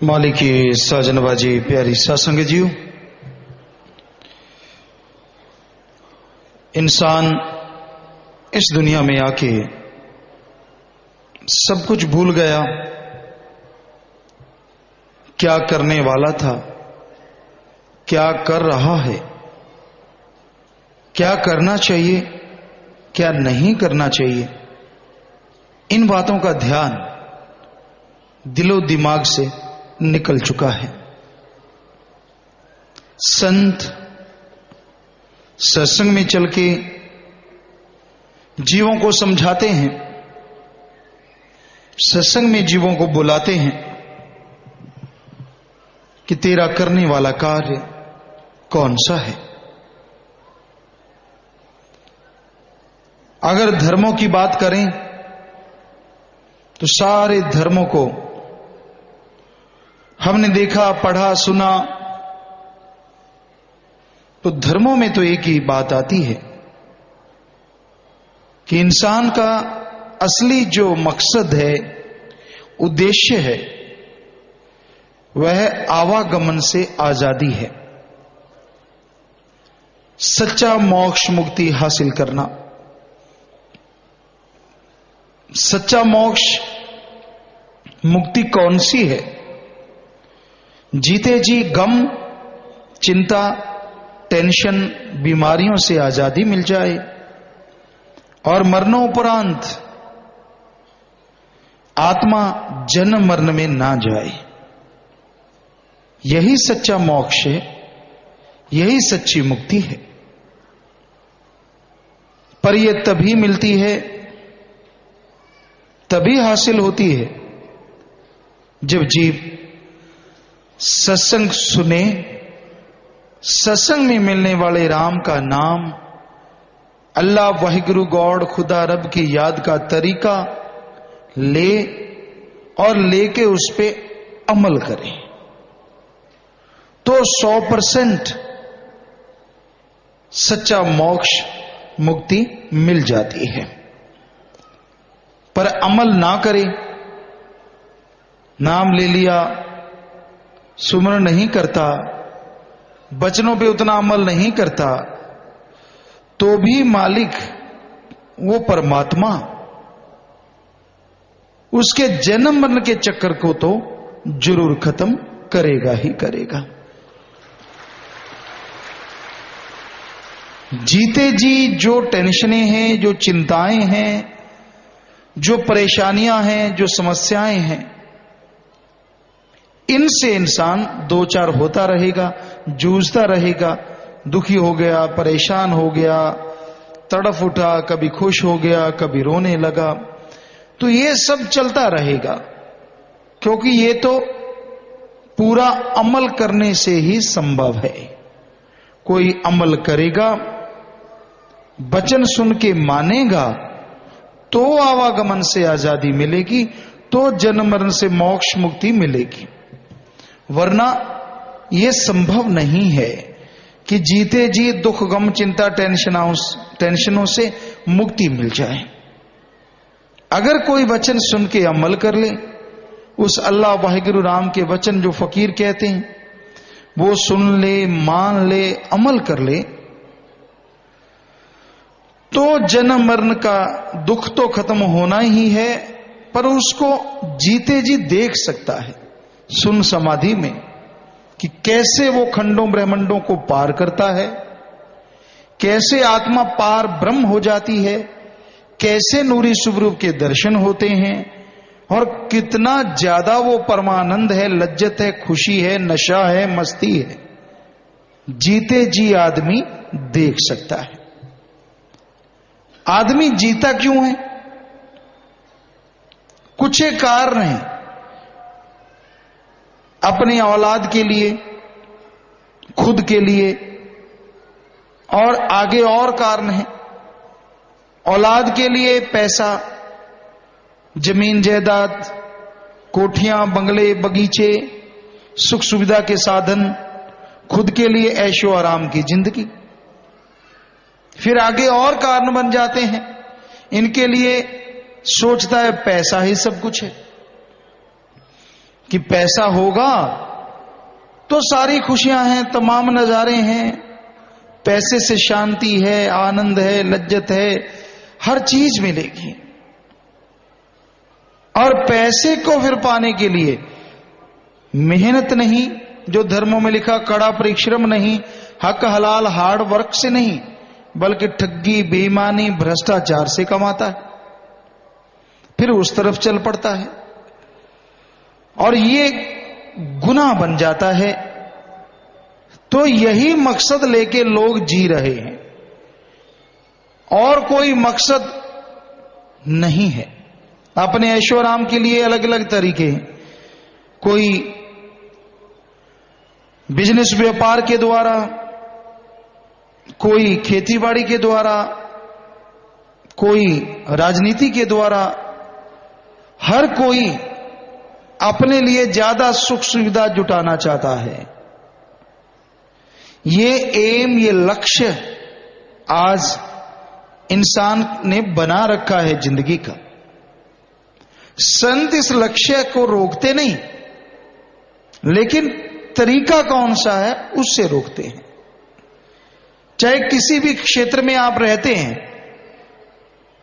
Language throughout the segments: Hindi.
मालिक की साजनबाजी प्यारी सत्संग जीव, इंसान इस दुनिया में आके सब कुछ भूल गया। क्या करने वाला था, क्या कर रहा है, क्या करना चाहिए, क्या नहीं करना चाहिए, इन बातों का ध्यान दिलो दिमाग से निकल चुका है। संत सत्संग में चल के जीवों को समझाते हैं, सत्संग में जीवों को बुलाते हैं कि तेरा करने वाला कार्य कौन सा है। अगर धर्मों की बात करें तो सारे धर्मों को हमने देखा, पढ़ा, सुना, तो धर्मों में तो एक ही बात आती है कि इंसान का असली जो मकसद है, उद्देश्य है, वह आवागमन से आजादी है, सच्चा मोक्ष मुक्ति हासिल करना। सच्चा मोक्ष मुक्ति कौन सी है? जीते जी गम, चिंता, टेंशन, बीमारियों से आजादी मिल जाए और मरणोपरांत आत्मा जन्म मरण में ना जाए। यही सच्चा मोक्ष है, यही सच्ची मुक्ति है। पर यह तभी मिलती है, तभी हासिल होती है जब जीव सत्संग सुने, सत्संग में मिलने वाले राम का नाम, अल्लाह वाहिगुरु गॉड खुदा रब की याद का तरीका ले और लेके उस पे अमल करे, तो 100% सच्चा मोक्ष मुक्ति मिल जाती है। पर अमल ना करे, नाम ले लिया, सुमरण नहीं करता, वचनों पे उतना अमल नहीं करता, तो भी मालिक वो परमात्मा उसके जन्म मरण के चक्कर को तो जरूर खत्म करेगा ही करेगा। जीते जी जो टेंशनें हैं, जो चिंताएं हैं, जो परेशानियां हैं, जो समस्याएं हैं, इनसे इंसान दो चार होता रहेगा, जूझता रहेगा। दुखी हो गया, परेशान हो गया, तड़फ उठा, कभी खुश हो गया, कभी रोने लगा, तो ये सब चलता रहेगा, क्योंकि ये तो पूरा अमल करने से ही संभव है। कोई अमल करेगा, वचन सुन के मानेगा, तो आवागमन से आजादी मिलेगी, तो जन्म मरण से मोक्ष मुक्ति मिलेगी। वरना यह संभव नहीं है कि जीते जी दुख, गम, चिंता, टेंशनों से मुक्ति मिल जाए। अगर कोई वचन सुन के अमल कर ले, उस अल्लाह वाहिगुरु राम के वचन जो फकीर कहते हैं वो सुन ले, मान ले, अमल कर ले, तो जन्म मरण का दुख तो खत्म होना ही है, पर उसको जीते जी देख सकता है सुन समाधि में कि कैसे वो खंडों ब्रह्मंडों को पार करता है, कैसे आत्मा पार ब्रह्म हो जाती है, कैसे नूरी स्वरूप के दर्शन होते हैं, और कितना ज्यादा वो परमानंद है, लज्जत है, खुशी है, नशा है, मस्ती है, जीते जी आदमी देख सकता है। आदमी जीता क्यों है? कुछ एक कारण है। अपनी औलाद के लिए, खुद के लिए, और आगे और कारण है। औलाद के लिए पैसा, जमीन जायदाद, कोठियां, बंगले, बगीचे, सुख सुविधा के साधन, खुद के लिए ऐशो आराम की जिंदगी। फिर आगे और कारण बन जाते हैं, इनके लिए सोचता है पैसा ही सब कुछ है। कि पैसा होगा तो सारी खुशियां हैं, तमाम नजारे हैं, पैसे से शांति है, आनंद है, लज्जत है, हर चीज मिलेगी। और पैसे को फिर पाने के लिए मेहनत नहीं, जो धर्मों में लिखा कड़ा परिश्रम नहीं, हक हलाल हार्ड वर्क से नहीं, बल्कि ठगी, बेईमानी, भ्रष्टाचार से कमाता है, फिर उस तरफ चल पड़ता है और ये गुनाह बन जाता है। तो यही मकसद लेके लोग जी रहे हैं और कोई मकसद नहीं है। अपने ऐशो आराम के लिए अलग अलग तरीके हैं। कोई बिजनेस व्यापार के द्वारा, कोई खेतीबाड़ी के द्वारा, कोई राजनीति के द्वारा, हर कोई अपने लिए ज्यादा सुख सुविधा जुटाना चाहता है। ये एम, ये लक्ष्य आज इंसान ने बना रखा है जिंदगी का। संत इस लक्ष्य को रोकते नहीं, लेकिन तरीका कौन सा है उससे रोकते हैं। चाहे किसी भी क्षेत्र में आप रहते हैं,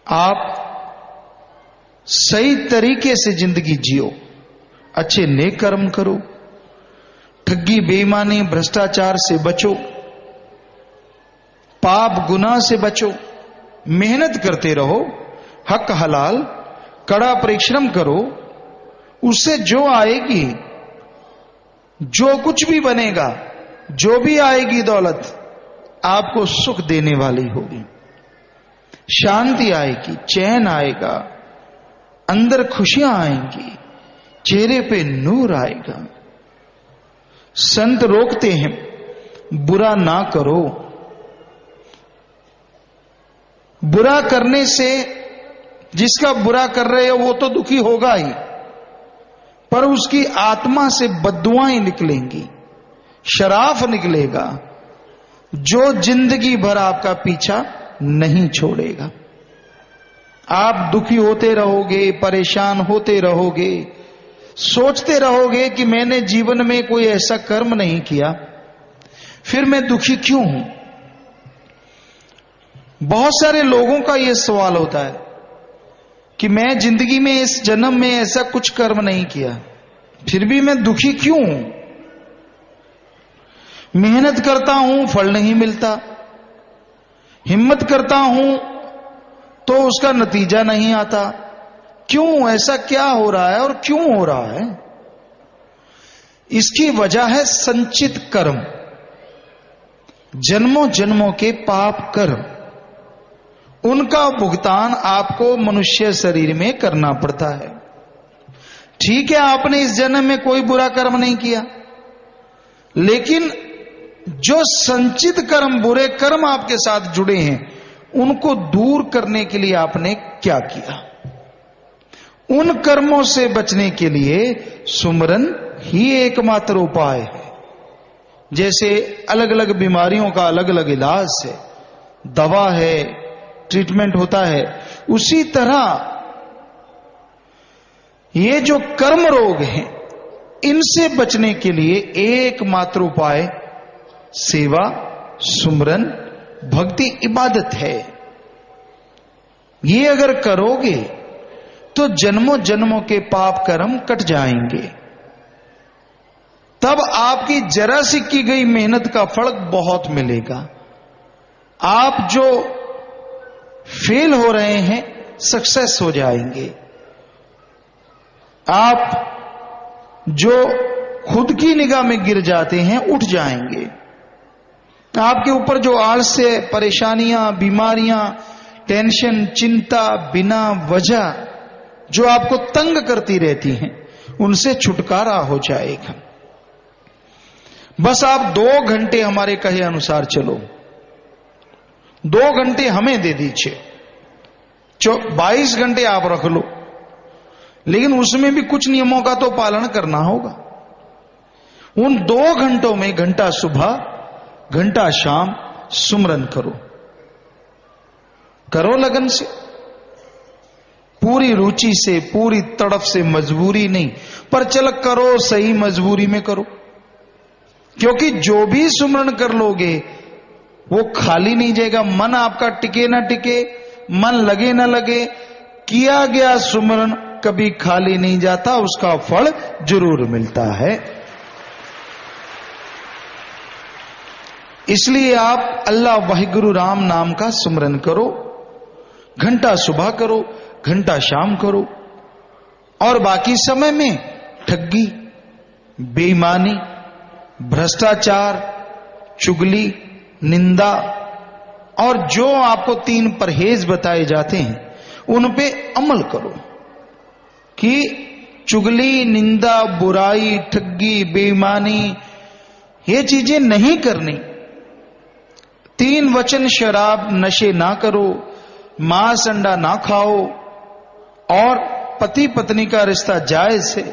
आप सही तरीके से जिंदगी जियो, अच्छे नेक कर्म करो, ठगी, बेईमानी, भ्रष्टाचार से बचो, पाप गुनाह से बचो, मेहनत करते रहो, हक हलाल कड़ा परिश्रम करो, उससे जो आएगी, जो कुछ भी बनेगा, जो भी आएगी दौलत, आपको सुख देने वाली होगी, शांति आएगी, चैन आएगा, अंदर खुशियां आएंगी, चेहरे पे नूर आएगा। संत रोकते हैं, बुरा ना करो। बुरा करने से, जिसका बुरा कर रहे हो वो तो दुखी होगा ही, पर उसकी आत्मा से बद्दुआएं निकलेंगी, शराफ निकलेगा, जो जिंदगी भर आपका पीछा नहीं छोड़ेगा। आप दुखी होते रहोगे, परेशान होते रहोगे, सोचते रहोगे कि मैंने जीवन में कोई ऐसा कर्म नहीं किया, फिर मैं दुखी क्यों हूं। बहुत सारे लोगों का यह सवाल होता है कि मैं जिंदगी में, इस जन्म में ऐसा कुछ कर्म नहीं किया, फिर भी मैं दुखी क्यों हूं। मेहनत करता हूं, फल नहीं मिलता, हिम्मत करता हूं तो उसका नतीजा नहीं आता, क्यों, ऐसा क्या हो रहा है और क्यों हो रहा है। इसकी वजह है संचित कर्म, जन्मों जन्मों के पाप कर्म, उनका भुगतान आपको मनुष्य शरीर में करना पड़ता है। ठीक है, आपने इस जन्म में कोई बुरा कर्म नहीं किया, लेकिन जो संचित कर्म, बुरे कर्म आपके साथ जुड़े हैं, उनको दूर करने के लिए आपने क्या किया। उन कर्मों से बचने के लिए सुमरन ही एकमात्र उपाय है। जैसे अलग अलग बीमारियों का अलग अलग इलाज है, दवा है, ट्रीटमेंट होता है, उसी तरह ये जो कर्म रोग हैं, इनसे बचने के लिए एकमात्र उपाय सेवा, सुमरन, भक्ति, इबादत है। ये अगर करोगे तो जन्मों जन्मों के पाप कर्म कट जाएंगे। तब आपकी जरा सी की गई मेहनत का फल बहुत मिलेगा। आप जो फेल हो रहे हैं, सक्सेस हो जाएंगे। आप जो खुद की निगाह में गिर जाते हैं, उठ जाएंगे। आपके ऊपर जो आलस्य, परेशानियां, बीमारियां, टेंशन, चिंता बिना वजह जो आपको तंग करती रहती हैं, उनसे छुटकारा हो जाएगा। बस आप 2 घंटे हमारे कहे अनुसार चलो, 2 घंटे हमें दे दीजिए, 22 घंटे आप रख लो, लेकिन उसमें भी कुछ नियमों का तो पालन करना होगा। उन 2 घंटों में घंटा सुबह, घंटा शाम सुमरन करो, करो लगन से, पूरी रुचि से, पूरी तड़फ से, मजबूरी नहीं, पर चल करो सही, मजबूरी में करो। क्योंकि जो भी सुमरण कर लोगे वो खाली नहीं जाएगा। मन आपका टिके ना टिके, मन लगे ना लगे, किया गया सुमरण कभी खाली नहीं जाता, उसका फल जरूर मिलता है। इसलिए आप अल्लाह वाहिगुरु राम नाम का सुमरण करो। घंटा सुबह करो, घंटा शाम करो, और बाकी समय में ठगी, बेईमानी, भ्रष्टाचार, चुगली, निंदा और जो आपको 3 परहेज बताए जाते हैं उन पे अमल करो कि चुगली, निंदा, बुराई, ठगी, बेईमानी ये चीजें नहीं करनी। 3 वचन शराब, नशे ना करो, मांस अंडा ना खाओ, और पति पत्नी का रिश्ता जायज है।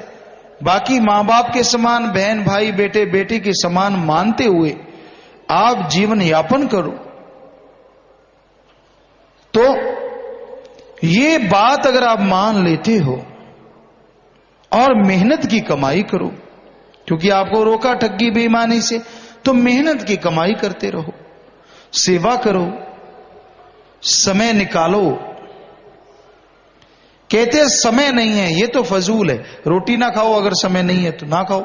बाकी मां बाप के समान, बहन भाई, बेटे बेटी के समान मानते हुए आप जीवन यापन करो। तो ये बात अगर आप मान लेते हो और मेहनत की कमाई करो, क्योंकि आपको रोका ठगी बेईमानी से, तो मेहनत की कमाई करते रहो, सेवा करो, समय निकालो। कहते हैं समय नहीं है, ये तो फजूल है। रोटी ना खाओ अगर समय नहीं है तो ना खाओ,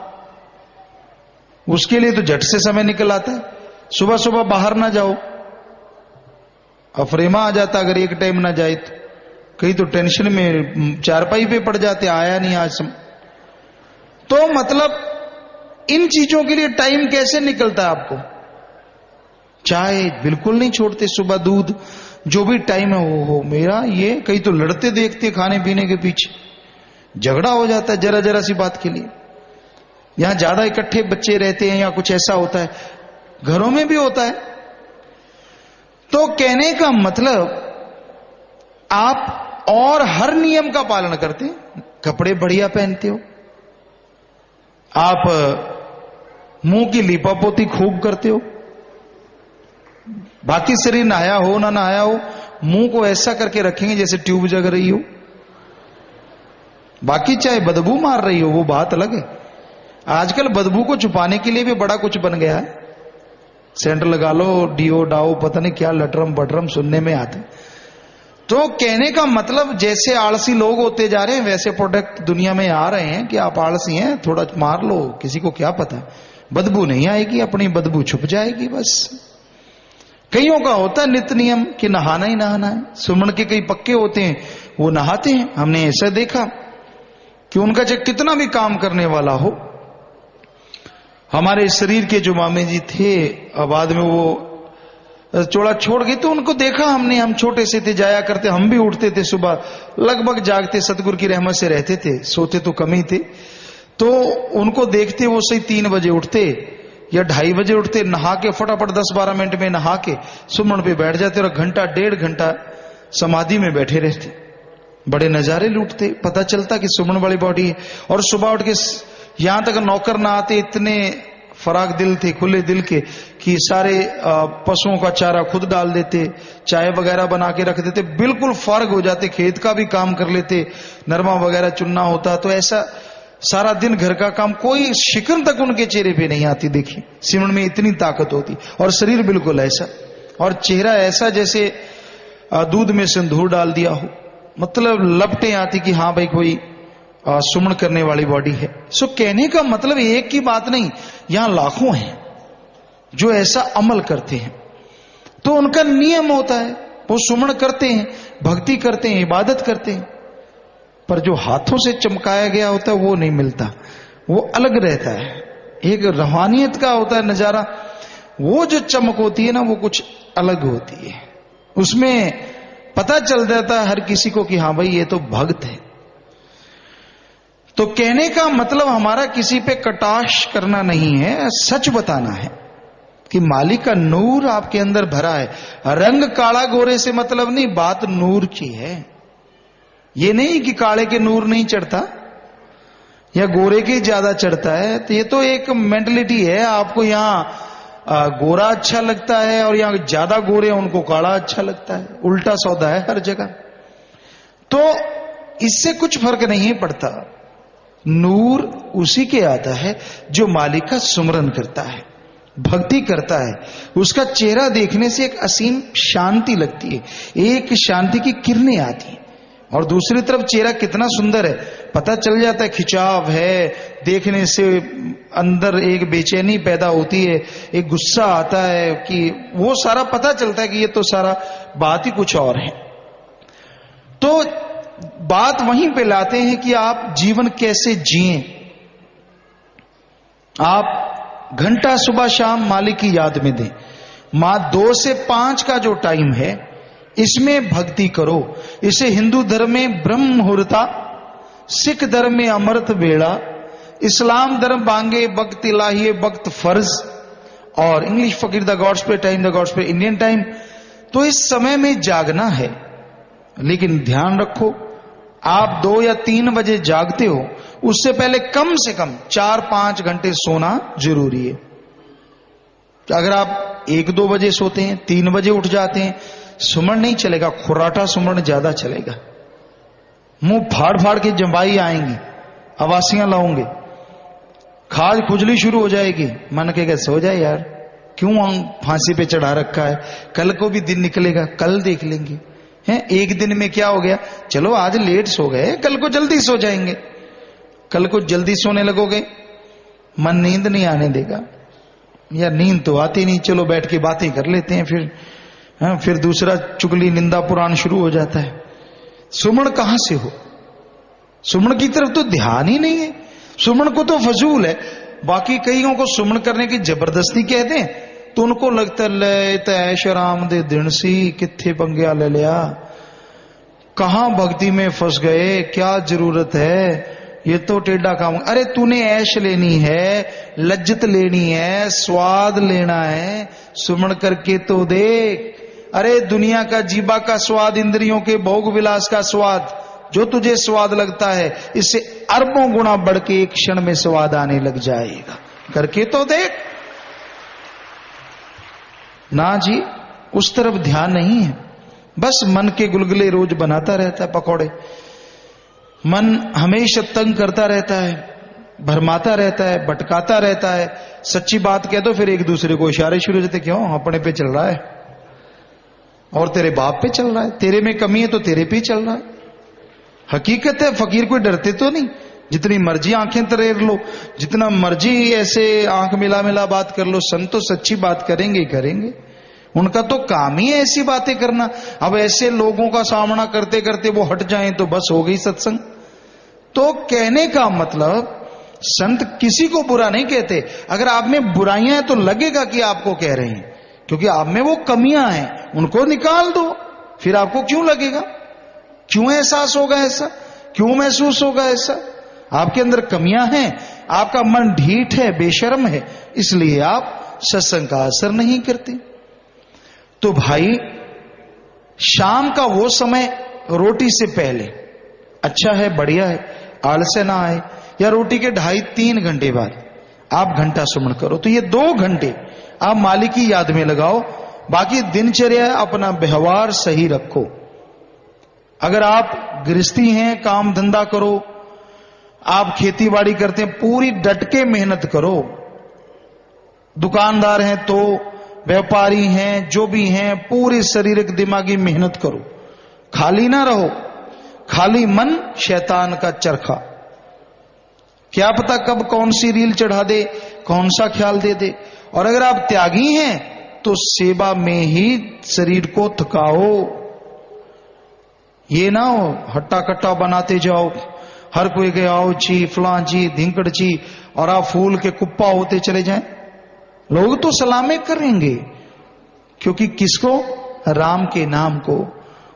उसके लिए तो झट से समय निकल आता है। सुबह सुबह बाहर ना जाओ, अफरेमा आ जाता अगर एक टाइम ना जाए तो। कहीं तो टेंशन में चारपाई पे पड़ जाते, आया नहीं आज तो मतलब इन चीजों के लिए टाइम कैसे निकलता है आपको? चाय बिल्कुल नहीं छोड़ते, सुबह दूध, जो भी टाइम है वो हो मेरा। ये कहीं तो लड़ते देखते खाने पीने के पीछे, झगड़ा हो जाता है जरा जरा सी बात के लिए। यहां ज्यादा इकट्ठे बच्चे रहते हैं या कुछ ऐसा होता है, घरों में भी होता है। तो कहने का मतलब आप और हर नियम का पालन करते हैं, कपड़े बढ़िया पहनते हो, आप मुंह की लीपापोती खूब करते हो, बाकी शरीर नहाया हो ना नहाया हो, मुंह को ऐसा करके रखेंगे जैसे ट्यूब जग रही हो। बाकी चाहे बदबू मार रही हो वो बात अलग है। आजकल बदबू को छुपाने के लिए भी बड़ा कुछ बन गया है, सेंट लगा लो, डीओ डाओ, पता नहीं क्या लटरम बटरम सुनने में आते। तो कहने का मतलब जैसे आलसी लोग होते जा रहे हैं वैसे प्रोडक्ट दुनिया में आ रहे हैं कि आप आलसी हैं, थोड़ा मार लो, किसी को क्या पता, बदबू नहीं आएगी, अपनी बदबू छुप जाएगी बस। कईयों का होता है नित्य नियम कि नहाना ही नहाना है। सुमन के कई पक्के होते हैं, वो नहाते हैं। हमने ऐसा देखा कि उनका चाहे कितना भी काम करने वाला हो, हमारे शरीर के जो मामे जी थे, बाद में वो चोड़ा छोड़ गए, तो उनको देखा हमने, हम छोटे से थे, जाया करते, हम भी उठते थे सुबह, लगभग जागते, सतगुरु की रहमत से रहते थे, सोते तो कम ही थे। तो उनको देखते वो सही 3 बजे उठते या 2:30 बजे उठते, नहा के फटाफट 10-12 मिनट में नहा के सुमन पे बैठ जाते और घंटा 1.5 घंटा समाधि में बैठे रहते। बड़े नजारे लूटते, पता चलता कि सुमन वाली बॉडी है। और सुबह उठ के यहां तक नौकर ना आते, इतने फराग दिल थे, खुले दिल के, कि सारे पशुओं का चारा खुद डाल देते, चाय वगैरह बना के रख देते, बिल्कुल फारग हो जाते, खेत का भी काम कर लेते, नरमा वगैरह चुनना होता। तो ऐसा सारा दिन घर का काम, कोई शिकन तक उनके चेहरे पे नहीं आती। देखिए सिमरन में इतनी ताकत होती, और शरीर बिल्कुल ऐसा, और चेहरा ऐसा जैसे दूध में सिंदूर डाल दिया हो, मतलब लपटें आती कि हाँ भाई कोई सुमन करने वाली बॉडी है। सो कहने का मतलब एक की बात नहीं, यहां लाखों हैं जो ऐसा अमल करते हैं। तो उनका नियम होता है, वो सुमन करते हैं, भक्ति करते हैं, इबादत करते हैं, पर जो हाथों से चमकाया गया होता है वो नहीं मिलता, वो अलग रहता है। एक रूहानियत का होता है नजारा, वो जो चमक होती है ना वो कुछ अलग होती है, उसमें पता चल जाता है हर किसी को कि हाँ भाई ये तो भक्त है। तो कहने का मतलब हमारा किसी पे कटाक्ष करना नहीं है, सच बताना है कि मालिक का नूर आपके अंदर भरा है। रंग काला गोरे से मतलब नहीं, बात नूर की है। ये नहीं कि काले के नूर नहीं चढ़ता या गोरे के ज्यादा चढ़ता है, तो ये तो एक मेंटलिटी है। आपको यहां गोरा अच्छा लगता है और यहां ज्यादा गोरे उनको काला अच्छा लगता है, उल्टा सौदा है हर जगह। तो इससे कुछ फर्क नहीं पड़ता। नूर उसी के आता है जो मालिक का सुमरन करता है, भक्ति करता है। उसका चेहरा देखने से एक असीम शांति लगती है, एक शांति की किरणें आती हैं। और दूसरी तरफ चेहरा कितना सुंदर है पता चल जाता है, खिंचाव है, देखने से अंदर एक बेचैनी पैदा होती है, एक गुस्सा आता है कि वो सारा पता चलता है कि ये तो सारा बात ही कुछ और है। तो बात वहीं पे लाते हैं कि आप जीवन कैसे जिएं। आप घंटा सुबह शाम मालिक की याद में दें। 2 से 5 का जो टाइम है इसमें भक्ति करो। इसे हिंदू धर्म में ब्रह्म मुहूर्ता, सिख धर्म में अमृत बेड़ा, इस्लाम धर्म बांगे वक्त इलाही वक्त फर्ज, और इंग्लिश फकीर द गॉड्स पे टाइम, द गॉड्स पे इंडियन टाइम। तो इस समय में जागना है, लेकिन ध्यान रखो आप 2 या 3 बजे जागते हो, उससे पहले कम से कम 4-5 घंटे सोना जरूरी है। अगर आप 1-2 बजे सोते हैं, 3 बजे उठ जाते हैं, सुमन नहीं चलेगा, खुराटा सुमन ज्यादा चलेगा। मुंह फाड़ फाड़ के जंबाई आएंगी, अवासियां लाओगे, खाज खुजली शुरू हो जाएगी, मन कहेगा सो जाए यार, क्यों फांसी पे चढ़ा रखा है, कल को भी दिन निकलेगा, कल देख लेंगे। हैं, एक दिन में क्या हो गया, चलो आज लेट सो गए, कल को जल्दी सो जाएंगे। कल को जल्दी सोने लगोगे, मन नींद नहीं आने देगा, यार नींद तो आती नहीं, चलो बैठ के बातें कर लेते हैं, फिर दूसरा चुगली निंदा पुराण शुरू हो जाता है। सुमन कहां से हो, सुमन की तरफ तो ध्यान ही नहीं है, सुमन को तो फजूल है। बाकी कईयों को सुमन करने की जबरदस्ती कहते हैं तो उनको लगता है ऐश आराम दे दिन सी किथे पंगिया ले लिया, कहां भक्ति में फंस गए, क्या जरूरत है, ये तो टेढ़ा काम। अरे तूने ऐश लेनी है, लज्जत लेनी है, स्वाद लेना है, सुमन करके तो देख। अरे दुनिया का जीवा का स्वाद, इंद्रियों के भोग विलास का स्वाद, जो तुझे स्वाद लगता है इससे अरबों गुना बढ़ के एक क्षण में स्वाद आने लग जाएगा, करके तो देख। ना जी, उस तरफ ध्यान नहीं है, बस मन के गुलगुले रोज बनाता रहता है, पकौड़े। मन हमेशा तंग करता रहता है, भरमाता रहता है, भटकाता रहता है। सच्ची बात कह दो फिर एक दूसरे को इशारे शुरू हो जाते, क्यों अपने पे चल रहा है और तेरे बाप पे चल रहा है, तेरे में कमी है तो तेरे पे ही चल रहा है। हकीकत है, फकीर कोई डरते तो नहीं, जितनी मर्जी आंखें तरेर लो, जितना मर्जी ऐसे आंख मिला मिला बात कर लो, संत तो सच्ची बात करेंगे ही करेंगे, उनका तो काम ही है ऐसी बातें करना। अब ऐसे लोगों का सामना करते करते वो हट जाएं तो बस हो गई सत्संग। तो कहने का मतलब, संत किसी को बुरा नहीं कहते, अगर आप में बुराइयां हैं तो लगेगा कि आपको कह रहे हैं, क्योंकि आप में वो कमियां हैं, उनको निकाल दो, फिर आपको क्यों लगेगा, क्यों एहसास होगा ऐसा, क्यों महसूस होगा ऐसा। आपके अंदर कमियां हैं, आपका मन ढीठ है, बेशर्म है, इसलिए आप सत्संग का असर नहीं करते। तो भाई शाम का वो समय रोटी से पहले अच्छा है, बढ़िया है, आलस्य ना आए, या रोटी के 2.5-3 घंटे बाद आप घंटा सुमन करो। तो ये 2 घंटे आप मालिक की याद में लगाओ। बाकी दिनचर्या अपना व्यवहार सही रखो। अगर आप गृहस्थी हैं, काम धंधा करो, आप खेती बाड़ी करते हैं, पूरी डट के मेहनत करो। दुकानदार हैं तो, व्यापारी हैं, जो भी हैं, पूरी शारीरिक दिमागी मेहनत करो, खाली ना रहो। खाली मन शैतान का चरखा, क्या पता कब कौन सी रील चढ़ा दे, कौन सा ख्याल दे दे। और अगर आप त्यागी हैं तो सेवा में ही शरीर को थकाओ। ये ना हो हट्टा कट्टा बनाते जाओ, हर कोई के आओ जी फलां जी धिंकड़ जी, और आप फूल के कुप्पा होते चले जाएं। लोग तो सलामें करेंगे, क्योंकि किसको, राम के नाम को,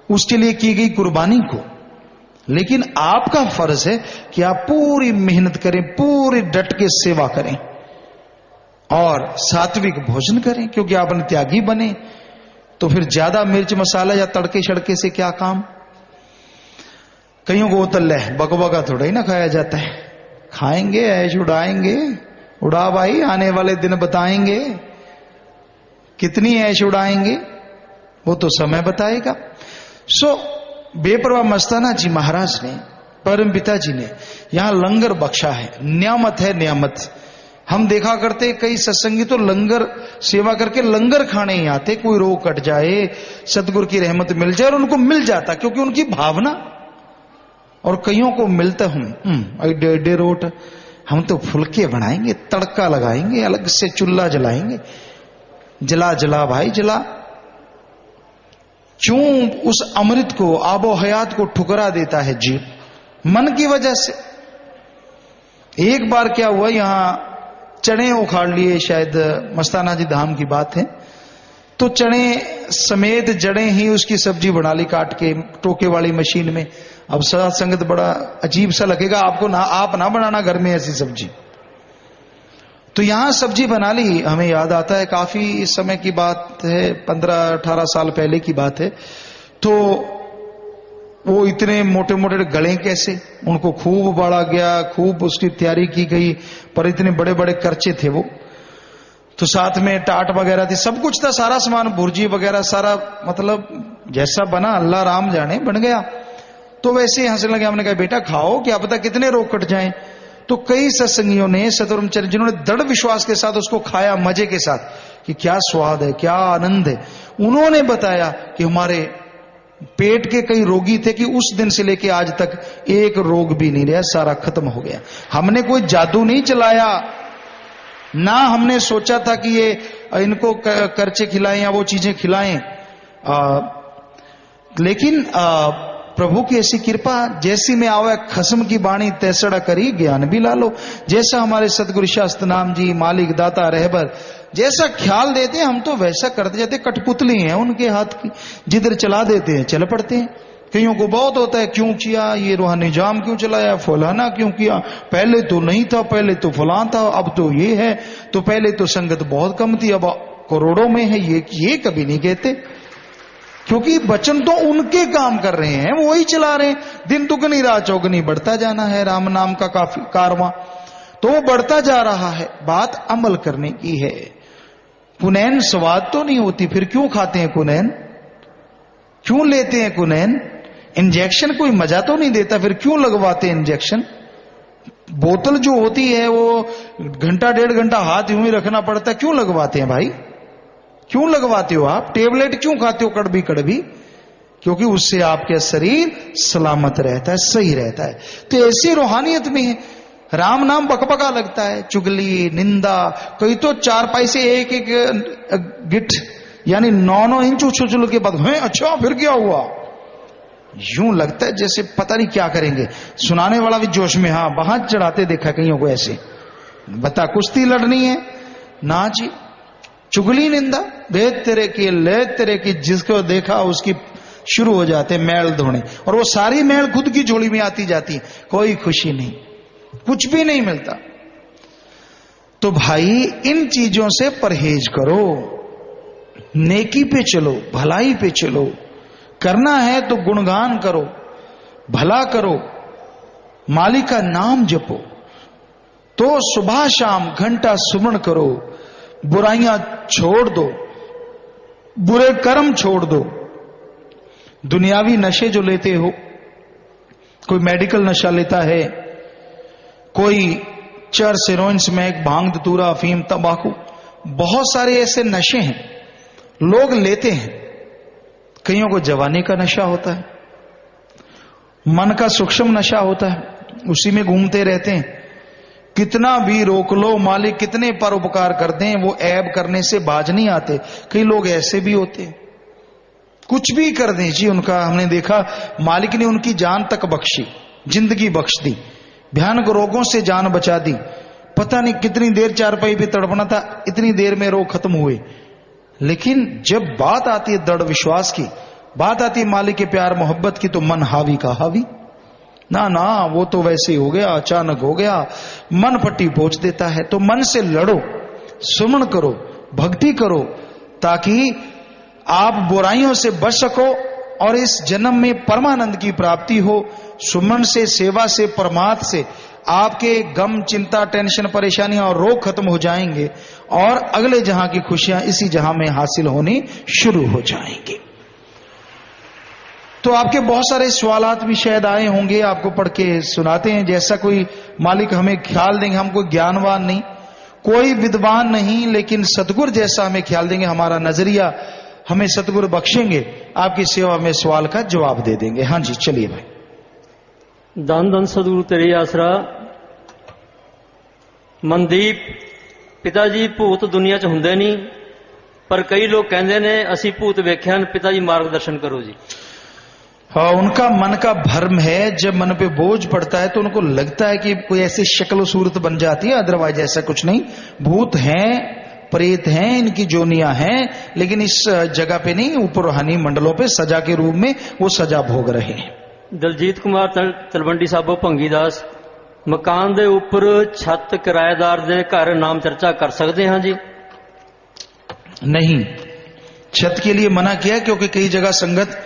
उसके लिए की गई कुर्बानी को। लेकिन आपका फर्ज है कि आप पूरी मेहनत करें, पूरी डट के सेवा करें और सात्विक भोजन करें, क्योंकि आप त्यागी बने। तो फिर ज्यादा मिर्च मसाला या तड़के छड़के से क्या काम। कईयों को तल्ले बकबका थोड़ा ही ना खाया जाता है, खाएंगे ऐश उड़ाएंगे, उड़ा भाई, आने वाले दिन बताएंगे कितनी ऐश उड़ाएंगे, वो तो समय बताएगा। बेपरवाह मस्ताना जी महाराज ने परम पिता जी ने यहां लंगर बख्शा है, नियामत है, नियामत। हम देखा करते कई सत्संगी तो लंगर सेवा करके लंगर खाने ही आते, कोई रोग कट जाए, सतगुरु की रहमत मिल जाए, और उनको मिल जाता क्योंकि उनकी भावना। और कईयों को मिलता डे रोट, हम तो फुलके बनाएंगे, तड़का लगाएंगे, अलग से चूल्हा जलाएंगे, जला जला भाई जला। क्यों उस अमृत को, आबो हयात को ठुकरा देता है जीव? मन की वजह से। एक बार क्या हुआ, यहां चने उखाड़ लिए, शायद मस्ताना जी धाम की बात है, तो चने समेत जड़ें ही उसकी सब्जी बना ली काट के टोके वाली मशीन में। अब साथ संगत बड़ा अजीब सा लगेगा आपको, ना आप ना बनाना घर में ऐसी सब्जी। तो यहां सब्जी बना ली। हमें याद आता है काफी इस समय की बात है, 15-18 साल पहले की बात है। तो वो इतने मोटे मोटे गले कैसे, उनको खूब बाड़ा गया, खूब उसकी तैयारी की गई, पर इतने बड़े बड़े करचे थे वो। तो साथ में टाट वगैरह थी, सब कुछ था, सारा सामान, भुर्जी वगैरह सारा, मतलब जैसा बना अल्लाह राम जाने बन गया। तो वैसे ही हंसने लगे। हमने कहा बेटा खाओ, क्या पता कितने रोग कट जाएं। तो कई सत्संगियों ने, सतब्रह्मचारी जिन्होंने दृढ़ विश्वास के साथ उसको खाया, मजे के साथ, कि क्या स्वाद है, क्या आनंद है, उन्होंने बताया कि हमारे पेट के कई रोगी थे कि उस दिन से लेके आज तक एक रोग भी नहीं रहा, सारा खत्म हो गया। हमने कोई जादू नहीं चलाया, ना हमने सोचा था कि ये इनको करचे खिलाएं या वो चीजें खिलाएं, लेकिन प्रभु की ऐसी कृपा, जैसी में आवे खसम की बाणी तैसड़ा करी ज्ञान भी ला लो। जैसा हमारे सतगुरु शास्त्र नाम जी, मालिक दाता रहबर जैसा ख्याल देते हैं, हम तो वैसा करते जाते। कठपुतली हैं उनके हाथ की, जिधर चला देते हैं चल पड़ते हैं। कईयों को बहुत होता है, क्यों किया ये रूहानी जाम, क्यों चलाया, फलाना क्यों किया, पहले तो नहीं था, पहले तो फलां था, अब तो ये है, तो पहले तो संगत बहुत कम थी, अब करोड़ों में है। ये कभी नहीं कहते, क्योंकि वचन तो उनके काम कर रहे हैं, वो ही चला रहे हैं। दिन दुगनी रात चौगनी बढ़ता जाना है राम नाम का काफी कारवां, तो वो बढ़ता जा रहा है। बात अमल करने की है। कुनैन स्वाद तो नहीं होती, फिर क्यों खाते हैं कुनैन, क्यों लेते हैं कुनैन? इंजेक्शन कोई मजा तो नहीं देता, फिर क्यों लगवाते हैं इंजेक्शन? बोतल जो होती है वो घंटा 1.5 घंटा हाथ यूं ही रखना पड़ता है, क्यों लगवाते हैं भाई? क्यों लगवाते हो आप? टेबलेट क्यों खाते हो कड़वी कड़वी? क्योंकि उससे आपका शरीर सलामत रहता है, सही रहता है। तो ऐसी रूहानियत में है। राम नाम बकबका लगता है, चुगली, निंदा, कई तो 4 पैसे एक गिट यानी 9 इंच उछल के बाद, है अच्छा फिर क्या हुआ, यूं लगता है जैसे पता नहीं क्या करेंगे। सुनाने वाला भी जोश में, हाँ वहां चढ़ाते देखा कईयों को ऐसे, बता कुश्ती लड़नी है ना जी, चुगली निंदा, दे तेरे की ले तेरे की, जिसको देखा उसकी शुरू हो जाते मैल धोने, और वो सारी मैल खुद की झोली में आती जाती है, कोई खुशी नहीं, कुछ भी नहीं मिलता। तो भाई इन चीजों से परहेज करो, नेकी पे चलो, भलाई पे चलो। करना है तो गुणगान करो, भला करो, मालिक का नाम जपो, तो सुबह शाम घंटा सुमरण करो, बुराइयां छोड़ दो, बुरे कर्म छोड़ दो। दुनियावी नशे जो लेते हो, कोई मेडिकल नशा लेता है, कोई चरस, हेरोइन, स्मैक, भांग, धतूरा, अफीम, तंबाकू, बहुत सारे ऐसे नशे हैं लोग लेते हैं। कईयों को जवानी का नशा होता है, मन का सूक्ष्म नशा होता है, उसी में घूमते रहते हैं। कितना भी रोक लो, मालिक कितने पर उपकार कर दें, वो ऐब करने से बाज नहीं आते। कई लोग ऐसे भी होते हैं, कुछ भी कर दें जी, उनका हमने देखा मालिक ने उनकी जान तक बख्शी, जिंदगी बख्श दी, भयानक रोगों से जान बचा दी। पता नहीं कितनी देर चारपाई पे तड़पना था, इतनी देर में रोग खत्म हुए। लेकिन जब बात आती है दृढ़ विश्वास की, बात आती है मालिक के प्यार मोहब्बत की, तो मन हावी का हावी, ना ना वो तो वैसे ही हो गया, अचानक हो गया, मन पट्टी पहुंच देता है। तो मन से लड़ो, सुमन करो, भक्ति करो, ताकि आप बुराइयों से बच सको और इस जन्म में परमानंद की प्राप्ति हो। सुमन से, सेवा से, परमार्थ से आपके गम, चिंता, टेंशन, परेशानियां और रोग खत्म हो जाएंगे और अगले जहां की खुशियां इसी जहां में हासिल होनी शुरू हो जाएंगी। तो आपके बहुत सारे सवालात भी शायद आए होंगे, आपको पढ़ के सुनाते हैं। जैसा कोई मालिक हमें ख्याल देंगे, हम कोई ज्ञानवान नहीं, कोई विद्वान नहीं, लेकिन सतगुरु जैसा हमें ख्याल देंगे, हमारा नजरिया हमें सतगुरु बख्शेंगे, आपकी सेवा में सवाल का जवाब दे देंगे। हाँ जी, चलिए भाई। धन धन सतगुरु तेरे आसरा। मनदीप, पिता जी भूत दुनिया च हुंदे नहीं, पर कई लोग कहते ने असी भूत वेख्या न, पिता जी मार्गदर्शन करो जी। हाँ, उनका मन का भ्रम है। जब मन पे बोझ पड़ता है तो उनको लगता है कि कोई ऐसी शक्ल सूरत बन जाती है, अदरवाइज ऐसा कुछ नहीं। भूत हैं, प्रेत हैं, इनकी जोनियां हैं, लेकिन इस जगह पे नहीं, ऊपर रूहानी मंडलों पे सजा के रूप में वो सजा भोग रहे हैं। दलजीत कुमार तलवंडी साबो भंगीदास, मकान दे ऊपर छत किराएदार दे घर नाम चर्चा कर सकते हैं जी? नहीं, छत के लिए मना किया, क्योंकि कई जगह संगत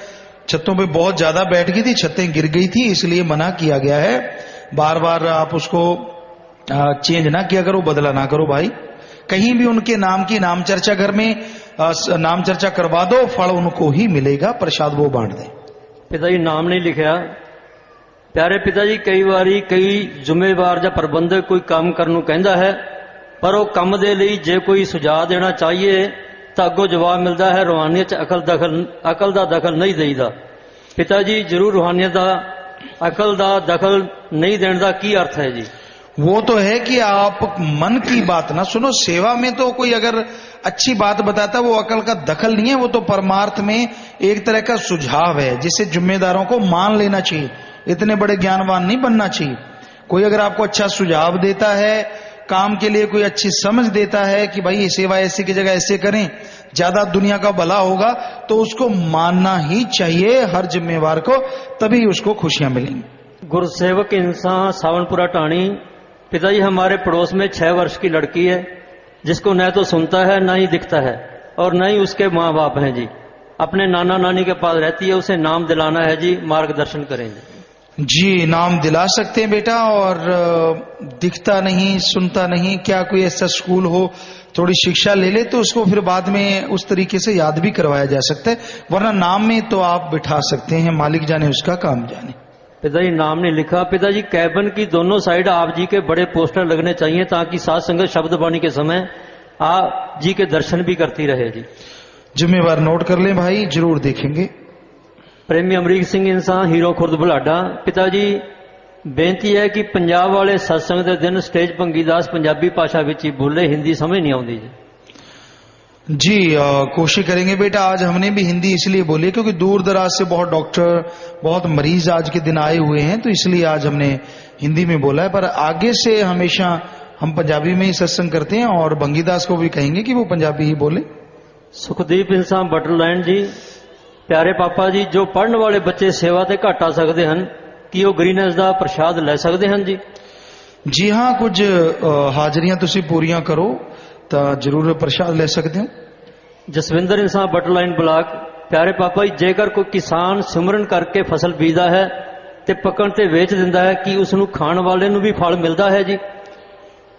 छतों पे बहुत ज्यादा बैठ गई थी, छतें गिर गई थी, इसलिए मना किया गया है। बार बार आप उसको चेंज ना किया करो, बदला ना करो भाई। कहीं भी उनके नाम की नाम चर्चा घर में नाम चर्चा करवा दो, फल उनको ही मिलेगा, प्रसाद वो बांट दें। पिता जी नाम नहीं लिखा। प्यारे पिता जी, कई बारी कई जिम्मेवार या प्रबंधक कोई काम करने को कहता है, पर वो काम दे लिए जे कोई सुझाव देना चाहिए तो अगों जवाब मिलता है रूहानियत अकल दा दखल नहीं देईदा। पिता जी, जरूर रूहानियत दा अकल दा दखल नहीं देने का की अर्थ है जी? वो तो है कि आप मन की बात ना सुनो। सेवा में तो कोई अगर अच्छी बात बताता है, वो अकल का दखल नहीं है, वो तो परमार्थ में एक तरह का सुझाव है, जिसे जिम्मेदारों को मान लेना चाहिए। इतने बड़े ज्ञानवान नहीं बनना चाहिए। कोई अगर आपको अच्छा सुझाव देता है, काम के लिए कोई अच्छी समझ देता है कि भाई ये सेवा ऐसी की जगह ऐसे करें, ज्यादा दुनिया का भला होगा, तो उसको मानना ही चाहिए हर जिम्मेवार को, तभी उसको खुशियां मिलेंगी। गुरुसेवक इंसान सावनपुरा टाणी, पिताजी हमारे पड़ोस में 6 वर्ष की लड़की है, जिसको न तो सुनता है न ही दिखता है, और न ही उसके माँ बाप हैं जी। अपने नाना नानी के पास रहती है, उसे नाम दिलाना है जी, मार्गदर्शन करेंगे जी। नाम दिला सकते हैं बेटा, और दिखता नहीं, सुनता नहीं, क्या कोई ऐसा स्कूल हो, थोड़ी शिक्षा ले ले तो उसको फिर बाद में उस तरीके से याद भी करवाया जा सकता है, वरना नाम में तो आप बिठा सकते हैं, मालिक जाने उसका काम जाने। पिताजी नाम नहीं लिखा। पिताजी, कैबिन की दोनों साइड आप जी के बड़े पोस्टर लगने चाहिए, ताकि साथ संगत शब्द बाणी के समय आप जी के दर्शन भी करती रहे जी। जिम्मेवार नोट कर लें भाई, जरूर देखेंगे। प्रेमी अमरीक सिंह इंसान, हीरो खुर्द बुलाडा। पिताजी, बेनती है कि पंजाब वाले सत्संग के दिन स्टेज भंगीदास पंजाबी भाषा विच ही बोले, हिंदी समझ नहीं आती जी। कोशिश करेंगे बेटा। आज हमने भी हिंदी इसलिए बोली क्योंकि दूर दराज से बहुत डॉक्टर, बहुत मरीज आज के दिन आए हुए हैं, तो इसलिए आज हमने हिंदी में बोला है। पर आगे से हमेशा हम पंजाबी में ही सत्संग करते हैं, और भंगीदास को भी कहेंगे कि वो पंजाबी ही बोले। सुखदीप इंसान बटरलैंड जी, प्यारे पापा जी, जो पढ़ने वाले बच्चे सेवा ते घट आ सकते हैं, कि वो ग्रीनेस का प्रसाद ले सकते हैं जी? जी हाँ, कुछ हाजरियां तुसी पूरियां करो तो जरूर प्रसाद ले सकते हो। जसविंदर इंसान बटरलाइन ब्लॉक, प्यारे पापा जी, जेकर कोई किसान सिमरन करके फसल बीजदा है ते पकण ते वेच दिंदा है, कि उसनू खाण वाले नू भी फल मिलता है जी?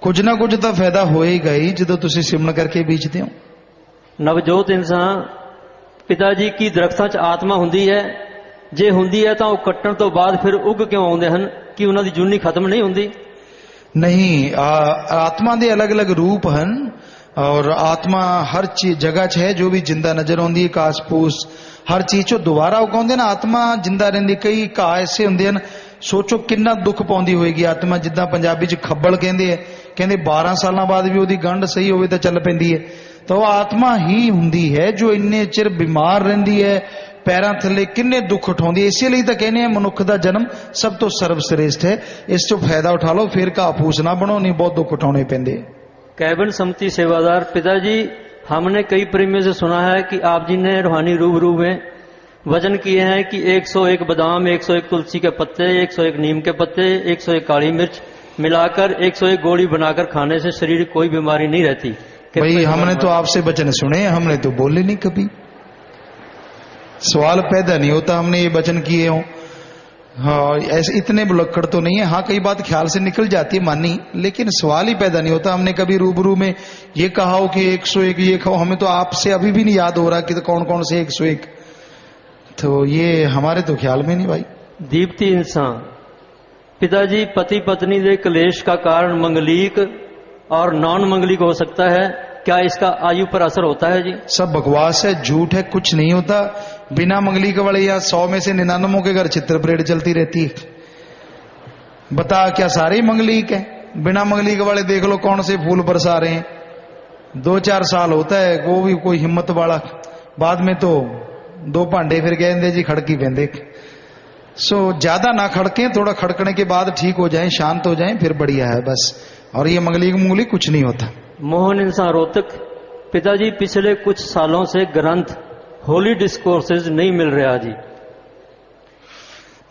कुछ ना कुछ तो फायदा होएगा ही जो तुसी सिमरन करके बीजते हो। नवजोत इंसान, पिताजी, की दरख्तां च आत्मा हुंदी है? जे हुंदी है तो कट्टण तो बाद फिर उग क्यों आउंदे हन, कि उन्हां दी जूनी खत्म नहीं हुंदी? नहीं, आत्मा दे अलग अलग रूप हैं, और आत्मा हर चीज जगह च है, जो भी जिंदा नजर आउंदी है, घास फूस हर चीज चो दोबारा उगाउंदे ना, आत्मा जिंदा रहिंदी। कई घाह ऐसे हुंदे हन, सोचो किन्ना दुख पाउंदी होएगी आत्मा। जिद्दां पंजाबी च खब्बल कहंदे है, कहंदे 12 सालां बाद भी ओदी गंढ सही होवे तां चल पैंदी है। तो आत्मा ही हुंदी है जो इन्ने चिर बीमार रहिंदी है, पैरां थल्ले किन्ने दुख उठाउंदी है। इसे लिए तो कहने हैं मनुख का जन्म सब तो सर्वश्रेष्ठ है, इस चो फायदा उठा लो, फिर घाह फूस ना बनो, नहीं बहुत दुख उठाने पैंदे। कैबिन समिति सेवादार, पिताजी, हमने कई प्रेमियों से सुना है कि आप जी ने रूहानी रूबरू में वजन किए हैं कि 101 बादाम, 101 तुलसी के पत्ते, 101 नीम के पत्ते, 101 काली मिर्च मिलाकर 101 गोली बनाकर खाने से शरीर कोई बीमारी नहीं रहती। भाई हमने तो आपसे वचन सुने, हमने तो बोले नहीं कभी, सवाल पैदा नहीं होता हमने ये वचन किए हो। हाँ, ऐसे इतने बुलक्कड़ तो नहीं है। हाँ, कई बात ख्याल से निकल जाती है मानी, लेकिन सवाल ही पैदा नहीं होता। हमने कभी रूबरू में ये कहा हो कि 101 ये खाओ, हमें तो आपसे अभी भी नहीं याद हो रहा कि तो कौन कौन से 101। तो ये हमारे तो ख्याल में नहीं भाई। दीप्ति इंसान, पिताजी पति पत्नी के कलेश का कारण मंगलिक और नॉन मंगलिक हो सकता है, क्या इसका आयु पर असर होता है जी? सब बकवास है, झूठ है, कुछ नहीं होता। बिना मंगलिक वाले या 100 में से 99 के घर चित्र परेड चलती रहती है। बता क्या सारे ही मंगलिक है? बिना मंगलिक वाले देख लो कौन से फूल बरसा रहे हैं। 2-4 साल होता है वो भी कोई हिम्मत वाला, बाद में तो 2 भांडे फिर कहते जी खड़की पेंदे। सो ज्यादा ना खड़के, थोड़ा खड़कने के बाद ठीक हो जाएं, शांत हो जाएं, फिर बढ़िया है बस। और ये मंगलिक कुछ नहीं होता। मोहन इंसान रोहतक, पिताजी पिछले कुछ सालों से ग्रंथ होली डिस्कोर्सेज नहीं मिल रहा जी।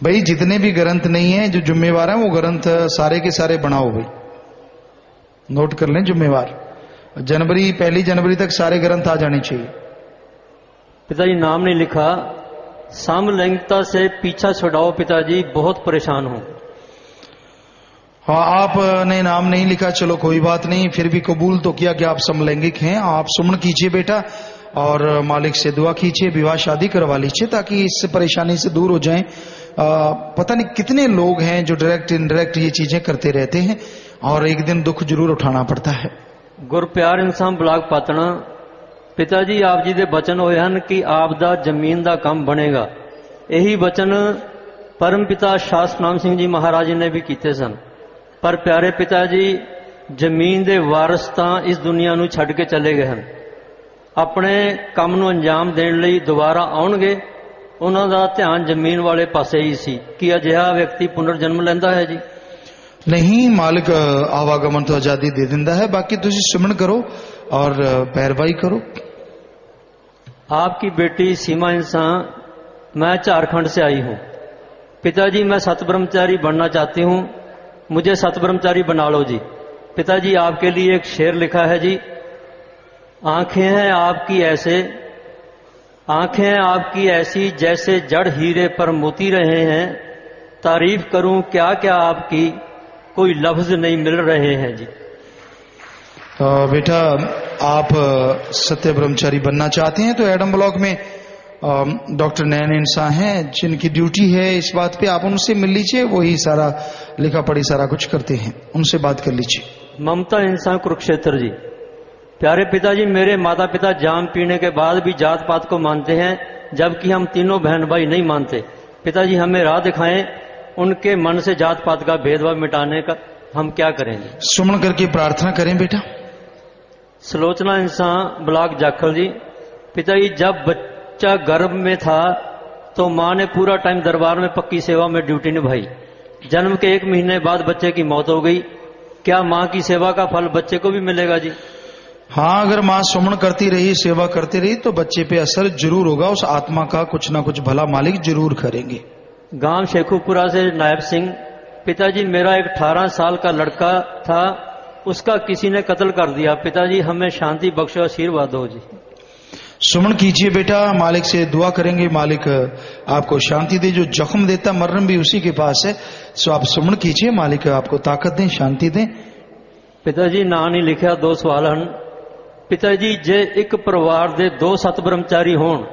भाई जितने भी ग्रंथ नहीं है, जो जिम्मेवार है वो ग्रंथ सारे के सारे बनाओ भाई, नोट कर लें जिम्मेवार। पहली जनवरी तक सारे ग्रंथ आ जाने चाहिए। पिताजी नाम नहीं लिखा, समलैंगिकता से पीछा छुड़ाओ पिताजी, बहुत परेशान हूं। हाँ आपने नाम नहीं लिखा, चलो कोई बात नहीं, फिर भी कबूल तो किया कि आप समलैंगिक हैं। आप सुमन कीजिए बेटा और मालिक से दुआ कीजिए, विवाह शादी करवा लीजिए ताकि इस परेशानी से दूर हो जाएं। पता नहीं कितने लोग हैं जो डायरेक्ट इनडायरेक्ट ये चीजें करते रहते हैं और एक दिन दुख जरूर उठाना पड़ता है। गुरप्यार इंसान ब्लाक पातना, पिताजी आप जी दे बचन होए हन कि आप दा जमीन दा काम बनेगा। यही बचन परम पिता शास्त्रनाम सिंह जी महाराज ने भी कीते सन, पर प्यारे पिता जी जमीन दे वारिस तां इस दुनिया नूं छड्ड के चले गए हैं। अपने काम नूं अंजाम देण लई दोबारा आउणगे, उन्हां दा ध्यान जमीन वाले पासे ही सी। कि अजिहा व्यक्ति पुनर्जन्म लैंदा है जी? नहीं, मालिक आवागमन तो आजादी दे दिंदा है, बाकी तुसी सुमन करो और पैरवाई करो। आपकी बेटी सीमा इंसान, मैं झारखंड से आई हूं। पिताजी मैं सतब्रह्मचारी बनना चाहती हूं, मुझे सतब्रह्मचारी बना लो जी। पिताजी आपके लिए एक शेर लिखा है जी। आंखें हैं आपकी ऐसी जैसे जड़ हीरे पर मोती रहे हैं, तारीफ करूं क्या क्या आपकी, कोई लफ्ज नहीं मिल रहे हैं जी। बेटा आप सत्य ब्रह्मचारी बनना चाहते हैं तो एडम ब्लॉक में डॉक्टर नयन इंसान हैं जिनकी ड्यूटी है इस बात पे, आप उनसे मिल लीजिए, वही सारा लिखा पढ़ी सारा कुछ करते हैं, उनसे बात कर लीजिए। ममता इंसान कुरुक्षेत्र जी, प्यारे पिताजी मेरे माता पिता जाम पीने के बाद भी जात पात को मानते हैं, जबकि हम तीनों बहन भाई नहीं मानते। पिताजी हमें राह दिखाएं, उनके मन से जात पात का भेदभाव मिटाने का हम क्या करेंगे? सुमन करके प्रार्थना करें बेटा। सलोचना इंसान ब्लॉक जाखल जी, पिताजी जब बच्चा गर्भ में था तो माँ ने पूरा टाइम दरबार में पक्की सेवा में ड्यूटी निभाई। जन्म के 1 महीने बाद बच्चे की मौत हो गई, क्या माँ की सेवा का फल बच्चे को भी मिलेगा जी? हाँ, अगर माँ सुमन करती रही, सेवा करती रही तो बच्चे पे असर जरूर होगा, उस आत्मा का कुछ ना कुछ भला मालिक जरूर करेंगे। गांव शेखुपुरा से नायब सिंह, पिताजी मेरा एक 18 साल का लड़का था, उसका किसी ने कत्ल कर दिया। पिताजी हमें शांति बख्शो, आशीर्वाद दो जी। सुमन कीजिए बेटा, मालिक से दुआ करेंगे, मालिक आपको शांति दे। जो जख्म देता मरहम भी उसी के पास है, सो आप सुमन कीजिए, मालिक आपको ताकत दें, शांति दें। पिताजी ना नहीं लिखा, 2 सवाल हैं। पिताजी जे एक परिवार दे 2 सतब्रह्मचारी होण,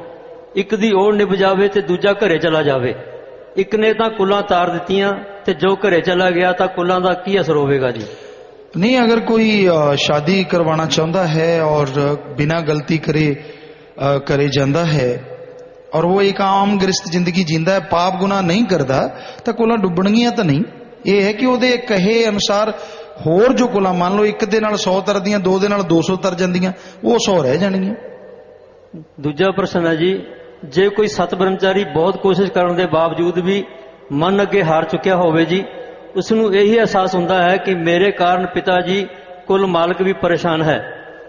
एक दी ओढ़ निभ जावे ते दूजा घरे चला जावे, एक ने तां कुलां तार दित्तियां ते जो घरे चला गया तां कुलां दा की असर होवेगा जी? नहीं, अगर कोई शादी करवाना चाहता है और बिना गलती करे जाता है और वो एक आम गृहस्थ जिंदगी जींदा है, पाप गुनाह नहीं करता, तो कुलां डुबणगियां तो नहीं। ये है कि ਉਹਦੇ कहे अनुसार होर जो कुलां मान लो 1 ਦੇ ਨਾਲ 100 ਤਰਦੀਆਂ, 2 ਦੇ ਨਾਲ 200 तर ਜਾਂਦੀਆਂ, वो 100 रह जाणगीਆਂ। दूजा प्रश्न है जी, जे कोई सतब्रह्मचारी बहुत कोशिश करने के बावजूद भी मन अगे हार चुकिया होवे जी, उसनू यही एहसास हुंदा है कि मेरे कारण पिताजी कुल मालक भी परेशान है,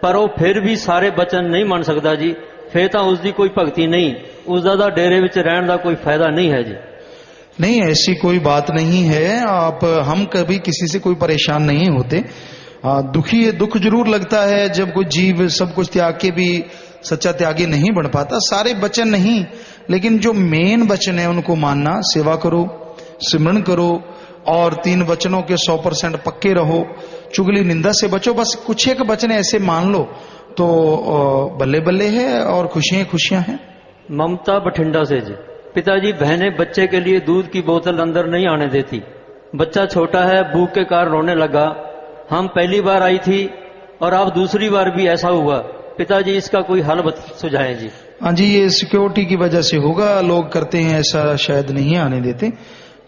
पर वो फिर भी सारे वचन नहीं मान सकता जी, फिर तो उसकी कोई भगती नहीं, उसका डेरे विच रहने का कोई फायदा नहीं है जी। नहीं, ऐसी कोई बात नहीं है। हम कभी किसी से कोई परेशान नहीं होते। दुख जरूर लगता है जब कोई जीव सब कुछ त्याग के भी सच्चा त्यागी नहीं बन पाता। सारे वचन नहीं, लेकिन जो मेन वचन है उनको मानना, सेवा करो, सिमरन करो और 3 वचनों के 100% पक्के रहो, चुगली निंदा से बचो। बस कुछ एक वचन ऐसे मान लो तो बल्ले बल्ले है और खुशियां खुशियां हैं। ममता बठिंडा से जी, पिताजी बहनें बच्चे के लिए दूध की बोतल अंदर नहीं आने देती। बच्चा छोटा है, भूख के कारण रोने लगा। हम पहली बार आई थी और अब दूसरी बार भी ऐसा हुआ। पिताजी इसका कोई हल सुझाएं जी। हाँ जी, ये सिक्योरिटी की वजह से होगा, लोग करते हैं ऐसा, शायद नहीं आने देते।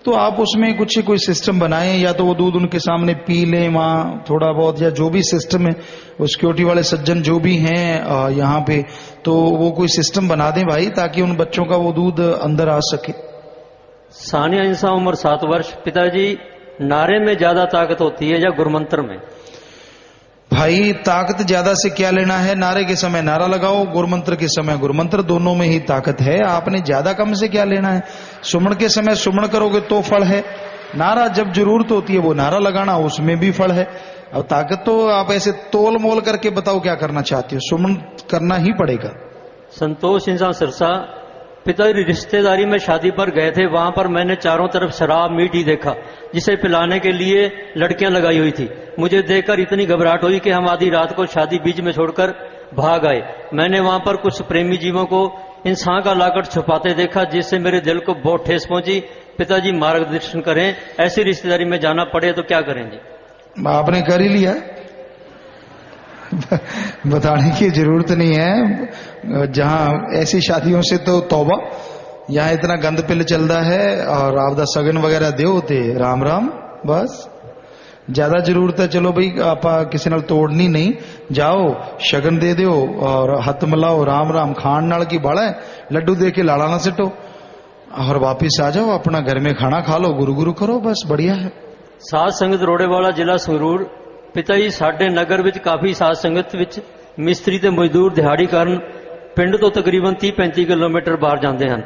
तो आप उसमें कुछ कोई सिस्टम बनाएं, या तो वो दूध उनके सामने पी लें वहां थोड़ा बहुत, या जो भी सिस्टम है वो सिक्योरिटी वाले सज्जन जो भी हैं यहाँ पे, तो वो कोई सिस्टम बना दें भाई, ताकि उन बच्चों का वो दूध अंदर आ सके। सानिया इंसान, उम्र 7 वर्ष। पिताजी नारे में ज्यादा ताकत होती है या गुरमंत्र में? भाई ताकत ज्यादा से क्या लेना है, नारे के समय नारा लगाओ, गुरमंत्र के समय गुरमंत्र, दोनों में ही ताकत है। आपने ज्यादा कम से क्या लेना है, सुमन के समय सुमन करोगे तो फल है, नारा जब जरूरत होती है वो नारा लगाना, उसमें भी फल है। और ताकत तो आप ऐसे तोल मोल करके बताओ क्या करना चाहते हो, सुमन करना ही पड़ेगा। संतोष इंसान सिरसा। पिताजी रिश्तेदारी में शादी पर गए थे, वहां पर मैंने चारों तरफ शराब मीट ही देखा, जिसे पिलाने के लिए लड़कियां लगाई हुई थी। मुझे देखकर इतनी घबराहट हुई कि हम आधी रात को शादी बीच में छोड़कर भाग आए। मैंने वहां पर कुछ प्रेमी जीवों को इंसान का लाकर छुपाते देखा, जिससे मेरे दिल को बहुत ठेस पहुंची। पिताजी मार्गदर्शन करें, ऐसी रिश्तेदारी में जाना पड़े तो क्या करें जी? आपने कर ही लिया, बताने की जरूरत नहीं है। जहां ऐसी शादियों से तो तौबा, यहाँ इतना गंद पिल चलता है, और आप दा सगन वगैरह दे होते राम राम, बस ज्यादा जरूरत है। चलो भाई आप किसी नाल तोड़नी नहीं, जाओ शगन दे दो और हथ मिलाओ, राम राम खान नाल की बाड़ा है, लड्डू दे के लाड़ा ना सिटो और वापिस आ जाओ, अपना घर में खाना खा लो, गुरु गुरु करो, बस बढ़िया है। साध संगत रोड़ेवाला, जिला संगरूर। पिताजी ਸਾਡੇ नगर ਵਿੱਚ काफी साध संगत ਵਿੱਚ ਮਿਸਤਰੀ ਤੇ ਮਜ਼ਦੂਰ ਦਿਹਾੜੀ ਕਰਨ ਪਿੰਡ ਤੋਂ ਤਕਰੀਬਨ 30-35 ਕਿਲੋਮੀਟਰ ਬਾਹਰ ਜਾਂਦੇ ਹਨ।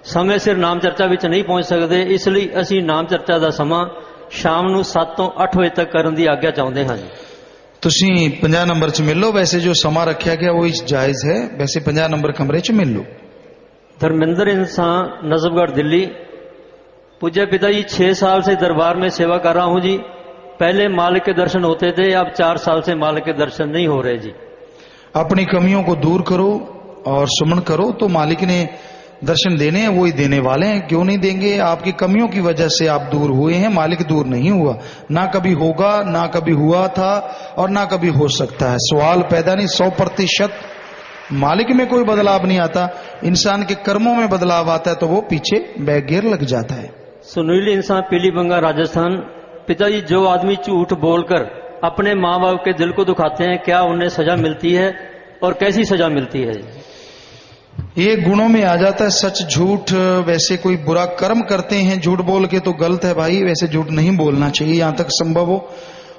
ਸਮੇਂ ਸਿਰ ਨਾਮ ਚਰਚਾ ਵਿੱਚ ਨਹੀਂ ਪਹੁੰਚ ਸਕਦੇ, ਇਸ ਲਈ ਅਸੀਂ ਨਾਮ ਚਰਚਾ ਦਾ ਸਮਾਂ ਸ਼ਾਮ ਨੂੰ 7 ਤੋਂ 8 ਵਜੇ ਤੱਕ ਕਰਨ ਦੀ ਆਗਿਆ ਚਾਹੁੰਦੇ ਹਾਂ। ਤੁਸੀਂ 50 ਨੰਬਰ 'ਚ ਮਿਲ ਲਓ, ਵੈਸੇ ਜੋ ਸਮਾਂ ਰੱਖਿਆ ਗਿਆ ਉਹ ਜਾਇਜ਼ ਹੈ, ਵੈਸੇ 50 ਨੰਬਰ ਕਮਰੇ 'ਚ ਮਿਲ ਲਓ। धर्मेंद्र इंसान, नजफगढ़, दिल्ली। पूज्य पिताजी 6 साल से दरबार में सेवा कर रहा हूं जी। पहले मालिक के दर्शन होते थे, अब 4 साल से मालिक के दर्शन नहीं हो रहे जी। अपनी कमियों को दूर करो और सुमन करो, तो मालिक ने दर्शन देने हैं, वो ही देने वाले हैं, क्यों नहीं देंगे। आपकी कमियों की वजह से आप दूर हुए हैं, मालिक दूर नहीं हुआ, ना कभी होगा, ना कभी हुआ था और ना कभी हो सकता है। सवाल पैदा नहीं, 100% मालिक में कोई बदलाव नहीं आता, इंसान के कर्मों में बदलाव आता है, तो वो पीछे बैक गियर लग जाता है। सुनील इंसान, पीलीबंगा, राजस्थान। पिताजी जो आदमी झूठ बोलकर अपने माँ बाप के दिल को दुखाते हैं, क्या उन्हें सजा मिलती है और कैसी सजा मिलती है? ये गुणों में आ जाता है सच झूठ। वैसे कोई बुरा कर्म करते हैं झूठ बोल के तो गलत है भाई, वैसे झूठ नहीं बोलना चाहिए। यहां तक संभव हो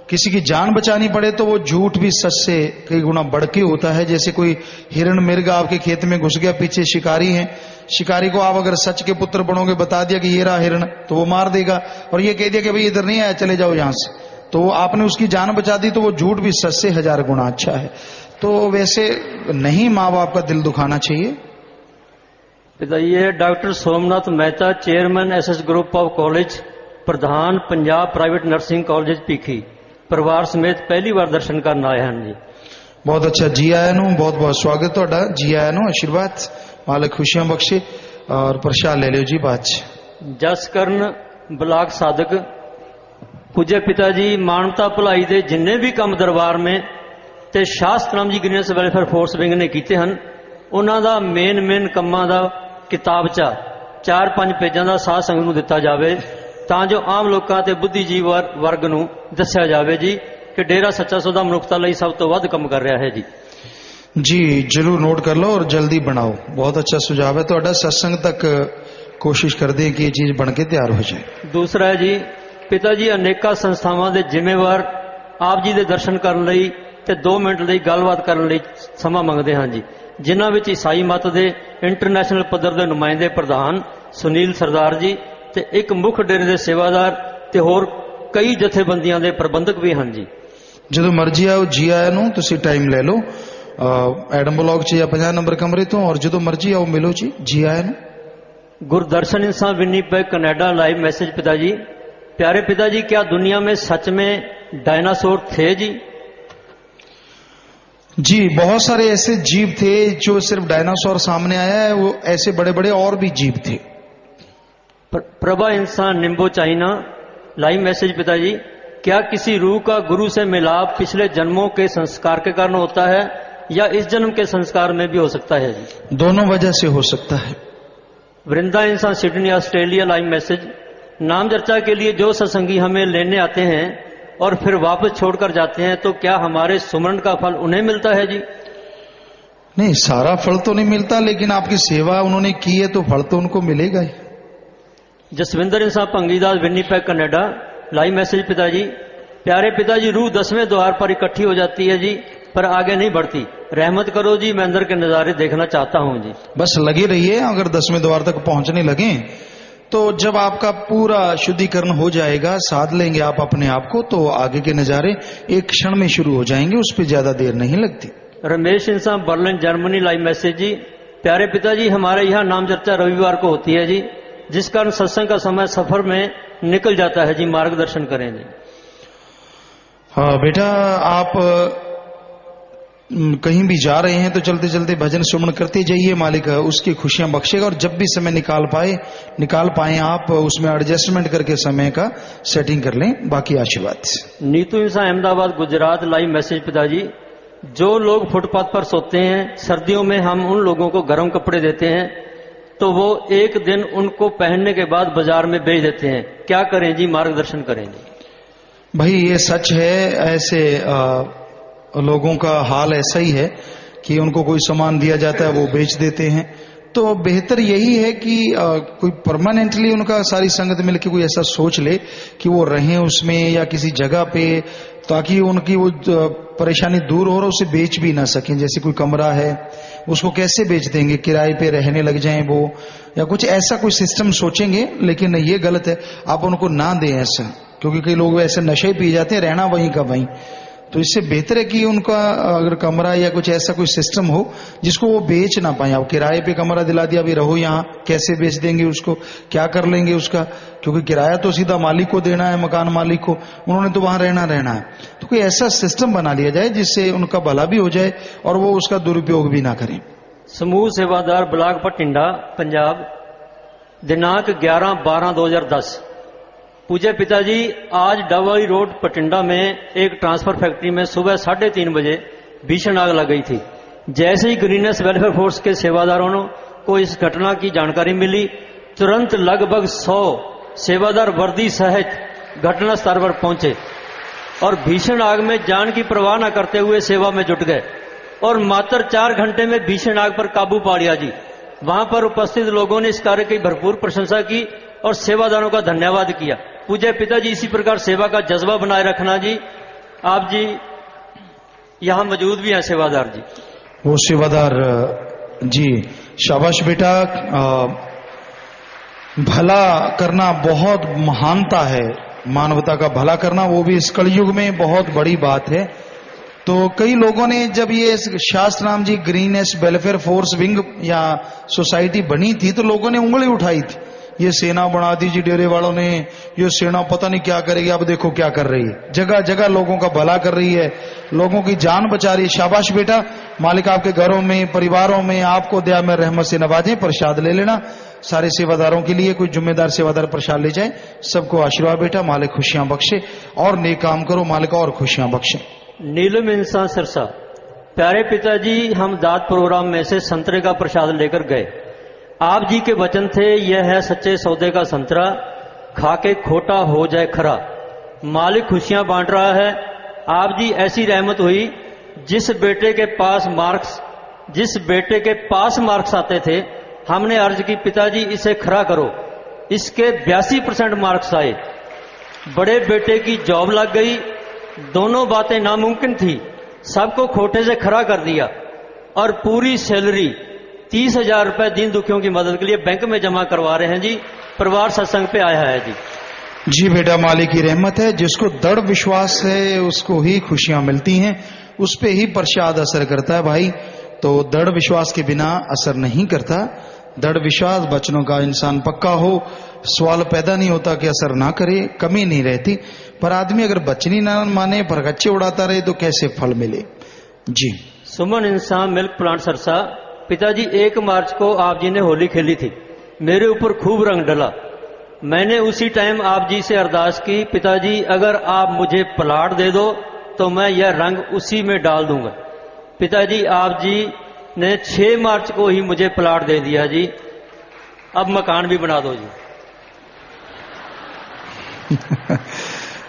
किसी की जान बचानी पड़े तो वो झूठ भी सच से कई गुना बढ़ के होता है। जैसे कोई हिरण मिर्ग आपके खेत में घुस गया, पीछे शिकारी है, शिकारी को आप अगर सच के पुत्र बनोगे, बता दिया कि ये रहा हिरण, तो वो मार देगा, और ये कह दिया कि भाई इधर नहीं आया, चले जाओ यहां से, तो आपने उसकी जान बचा दी, तो वो झूठ भी सच से 1000 गुना अच्छा है। तो वैसे नहीं माँ बाप का दिल दुखाना चाहिए। पिताजी doctor Somnath Mehta, chairman SS group of college, प्रधान पंजाब प्राइवेट नर्सिंग कॉलेज पीखी, परिवार समेत पहली बार दर्शन करना आए हैं जी। बहुत अच्छा, जी आया नु, बहुत बहुत स्वागत ਤੁਹਾਡਾ, जी आया नु, आशीर्वाद, मालिक खुशियां बख्शे और प्रसाद ले लियो जी। बात जसकरण ब्लाक साधक। पूज्य पिताजी मानवता भलाई ਦੇ जिन्ने भी ਕੰਮ ਦਰਬਾਰ में ਤੇ ਸ਼ਾਸਤਰਾਮ ਜੀ ਗ੍ਰੀਨੈਸ ਵੈਲਫੇਅਰ ਫੋਰਸ ਵਿੰਗ ਨੇ ਕੀਤੇ ਹਨ, ਉਹਨਾਂ ਦਾ ਮੇਨ ਕੰਮਾਂ ਦਾ ਕਿਤਾਬਚਾ 4-5 ਪੇਜਾਂ ਦਾ ਸਾਧ ਸੰਗਤ ਨੂੰ ਦਿੱਤਾ ਜਾਵੇ, ਤਾਂ ਜੋ ਆਮ ਲੋਕਾਂ ਤੇ ਬੁੱਧੀਜੀਵ ਵਰਗ ਨੂੰ ਦੱਸਿਆ ਜਾਵੇ ਜੀ ਕਿ ਡੇਰਾ ਸੱਚਾ ਸੌਦਾ ਮਨੁੱਖਤਾ ਲਈ ਸਭ ਤੋਂ ਵੱਧ ਕੰਮ ਕਰ ਰਿਹਾ ਹੈ ਜੀ। जी जरूर नोट कर लो और जल्दी बनाओ, बहुत अच्छा सुझाव है ਤੁਹਾਡਾ। सत्संग तक कोशिश कर दें कि ये चीज बन के तैयार हो जाए। दूसरा है जी, पिता जी अनेका संस्थावां ਦੇ ਜ਼ਿੰਮੇਵਾਰ ਆਪ ਜੀ ਦੇ ਦਰਸ਼ਨ ਕਰਨ ਲਈ ਤੇ 2 ਮਿੰਟ ਲਈ ਗੱਲਬਾਤ ਕਰਨ ਲਈ ਸਮਾਂ ਮੰਗਦੇ ਹਾਂ ਜੀ, ਜਿਨ੍ਹਾਂ ਵਿੱਚ ਈਸਾਈ ਮਤ ਦੇ ਇੰਟਰਨੈਸ਼ਨਲ ਪੱਧਰ ਦੇ ਨੁਮਾਇੰਦੇ ਪ੍ਰਧਾਨ ਸੁਨੀਲ ਸਰਦਾਰ ਜੀ ਤੇ ਇੱਕ ਮੁੱਖ ਡੇਰੇ ਦੇ ਸੇਵਾਦਾਰ ਤੇ ਹੋਰ ਕਈ ਜਥੇਬੰਦੀਆਂ ਦੇ ਪ੍ਰਬੰਧਕ ਵੀ ਹਨ ਜੀ। ਜਦੋਂ ਮਰਜ਼ੀ ਆਓ, ਜੀ ਆਇਆਂ ਨੂੰ, ਤੁਸੀਂ ਟਾਈਮ ਲੈ ਲਓ एडम ब्लॉक च या 50 नंबर कमरे तो, और जो मर्जी आओ मिलो जी, जी आया ना। गुरदर्शन इंसान, विन्नीपेग, कनाडा। Live message. पिताजी, प्यारे पिताजी, क्या दुनिया में सच में डायनासोर थे जी? जी बहुत सारे ऐसे जीव थे, जो सिर्फ डायनासोर सामने आया है, वो ऐसे बड़े बड़े और भी जीव थे। प्रभा इंसान निम्बो चाइना लाइव मैसेज पिताजी, क्या किसी रूह का गुरु से मिलाप पिछले जन्मों के संस्कार के कारण होता है या इस जन्म के संस्कार में भी हो सकता है जी? दोनों वजह से हो सकता है। वृंदा इंसान सिडनी ऑस्ट्रेलिया लाइव मैसेज, नाम चर्चा के लिए जो सत्संगी हमें लेने आते हैं और फिर वापस छोड़कर जाते हैं तो क्या हमारे सुमरण का फल उन्हें मिलता है जी? नहीं, सारा फल तो नहीं मिलता, लेकिन आपकी सेवा उन्होंने की है तो फल तो उनको मिलेगा ही। जसविंदर इंसान भंगीदास विन्नीपेग कनाडा लाइव मैसेज पिताजी, प्यारे पिताजी रूह 10वें द्वार पर इकट्ठी हो जाती है जी पर आगे नहीं बढ़ती, रहमत करो जी, मैं अंदर के नजारे देखना चाहता हूं जी। बस लगे रहिए, अगर 10वें द्वार तक पहुंचने लगे तो जब आपका पूरा शुद्धिकरण हो जाएगा, साध लेंगे आप अपने आप को, तो आगे के नजारे एक क्षण में शुरू हो जाएंगे, उस पर ज्यादा देर नहीं लगती। रमेश इंसान बर्लिन जर्मनी लाइव मैसेज जी, प्यारे पिताजी हमारे यहाँ नाम चर्चा रविवार को होती है जी, जिस कारण सत्संग का समय सफर में निकल जाता है जी, मार्गदर्शन करें जी। हाँ बेटा, आप कहीं भी जा रहे हैं तो चलते चलते भजन सुमन करते जाइए, मालिक उसकी खुशियां बख्शेगा। और जब भी समय निकाल पाए आप उसमें एडजस्टमेंट करके समय का सेटिंग कर लें। बाकी आशीर्वाद। नीतू इंसान अहमदाबाद गुजरात लाइव मैसेज पिताजी, जो लोग फुटपाथ पर सोते हैं सर्दियों में हम उन लोगों को गर्म कपड़े देते हैं तो वो एक दिन उनको पहनने के बाद बाजार में बेच देते हैं, क्या करें जी, मार्गदर्शन करें जी। भाई ये सच है, ऐसे लोगों का हाल ऐसा ही है कि उनको कोई सामान दिया जाता है वो बेच देते हैं। तो बेहतर यही है कि कोई परमानेंटली उनका सारी संगत मिलकर कोई ऐसा सोच ले कि वो रहें उसमें या किसी जगह पे, ताकि उनकी वो परेशानी दूर हो और उसे बेच भी ना सकें। जैसे कोई कमरा है उसको कैसे बेच देंगे, किराए पे रहने लग जाएं वो, या कुछ ऐसा कोई सिस्टम सोचेंगे। लेकिन ये गलत है, आप उनको ना दें ऐसा, क्योंकि कई लोग ऐसे नशे पी जाते हैं, रहना वहीं का वहीं। तो इससे बेहतर है कि उनका अगर कमरा या कुछ ऐसा कोई सिस्टम हो जिसको वो बेच ना पाए। आप किराए पे कमरा दिला दिया, अभी रहो यहाँ, कैसे बेच देंगे उसको, क्या कर लेंगे उसका, क्योंकि किराया तो सीधा मालिक को देना है, मकान मालिक को, उन्होंने तो वहां रहना है। तो कोई ऐसा सिस्टम बना लिया जाए जिससे उनका भला भी हो जाए और वो उसका दुरुपयोग भी ना करें। समूह सेवादार ब्लॉक पटिंडा पंजाब, दिनांक 11/12/2010। पूज्य पिताजी, आज डबई रोड पटिंडा में एक ट्रांसफर फैक्ट्री में सुबह 3:30 बजे भीषण आग लग गई थी। जैसे ही ग्रीनेस वेलफेयर फोर्स के सेवादारों को इस घटना की जानकारी मिली, तुरंत लगभग 100 सेवादार वर्दी सहित घटना स्थल पर पहुंचे और भीषण आग में जान की परवाह न करते हुए सेवा में जुट गए और मात्र 4 घंटे में भीषण आग पर काबू पा लिया जी। वहां पर उपस्थित लोगों ने इस कार्य की भरपूर प्रशंसा की और सेवादारों का धन्यवाद किया। पूज्य पिताजी, इसी प्रकार सेवा का जज्बा बनाए रखना जी। आप जी यहां मौजूद भी हैं सेवादार जी। वो सेवादार जी, शाबाश बेटा, भला करना बहुत महानता है, मानवता का भला करना, वो भी इस कलयुग में बहुत बड़ी बात है। तो कई लोगों ने जब ये शास्त्र नाम जी ग्रीनेस वेलफेयर फोर्स विंग या सोसाइटी बनी थी तो लोगों ने उंगली उठाई थी, ये सेना बना दी जी डेरे वालों ने, ये सेना पता नहीं क्या करेगी, अब देखो क्या कर रही है, जगह जगह लोगों का भला कर रही है, लोगों की जान बचा रही है। शाबाश बेटा, मालिक आपके घरों में परिवारों में आपको दया में रहमत से नवाजे। प्रसाद ले लेना सारे सेवादारों के लिए, कोई जिम्मेदार सेवादार प्रसाद ले जाए। सबको आशीर्वाद बेटा, मालिक खुशियां बख्शे और नेक काम करो, मालिक और खुशियां बख्शे। नीलम इंसान सिरसा, प्यारे पिताजी, हम दात प्रोग्राम में से संतरे का प्रसाद लेकर गए। आप जी के वचन थे, यह है सच्चे सौदे का संतरा, खा के खोटा हो जाए खरा। मालिक खुशियां बांट रहा है। आप जी ऐसी रहमत हुई, जिस बेटे के पास मार्क्स आते थे हमने अर्ज की, पिताजी इसे खरा करो। इसके 82% मार्क्स आए। बड़े बेटे की जॉब लग गई। दोनों बातें नामुमकिन थी, सबको खोटे से खरा कर दिया और पूरी सैलरी 30,000 रुपए दीन दुखियों की मदद के लिए बैंक में जमा करवा रहे हैं जी। परिवार सत्संग पे आया है जी। जी बेटा, मालिक की रहमत है। जिसको दृढ़ विश्वास है उसको ही खुशियां मिलती हैं, उस पे ही प्रसाद असर करता है भाई। तो दृढ़ विश्वास के बिना असर नहीं करता। दृढ़ विश्वास वचनों का इंसान पक्का हो, सवाल पैदा नहीं होता कि असर ना करे, कमी नहीं रहती। पर आदमी अगर बचनी ना माने, परगच्चे उड़ाता रहे तो कैसे फल मिले जी। सुमन इंसान मिल्क प्लांट सरसा, पिताजी 1 मार्च को आप जी ने होली खेली थी, मेरे ऊपर खूब रंग डला। मैंने उसी टाइम आप जी से अरदास की, पिताजी अगर आप मुझे प्लाट दे दो तो मैं यह रंग उसी में डाल दूंगा। पिताजी आप जी ने 6 मार्च को ही मुझे प्लाट दे दिया जी। अब मकान भी बना दो जी।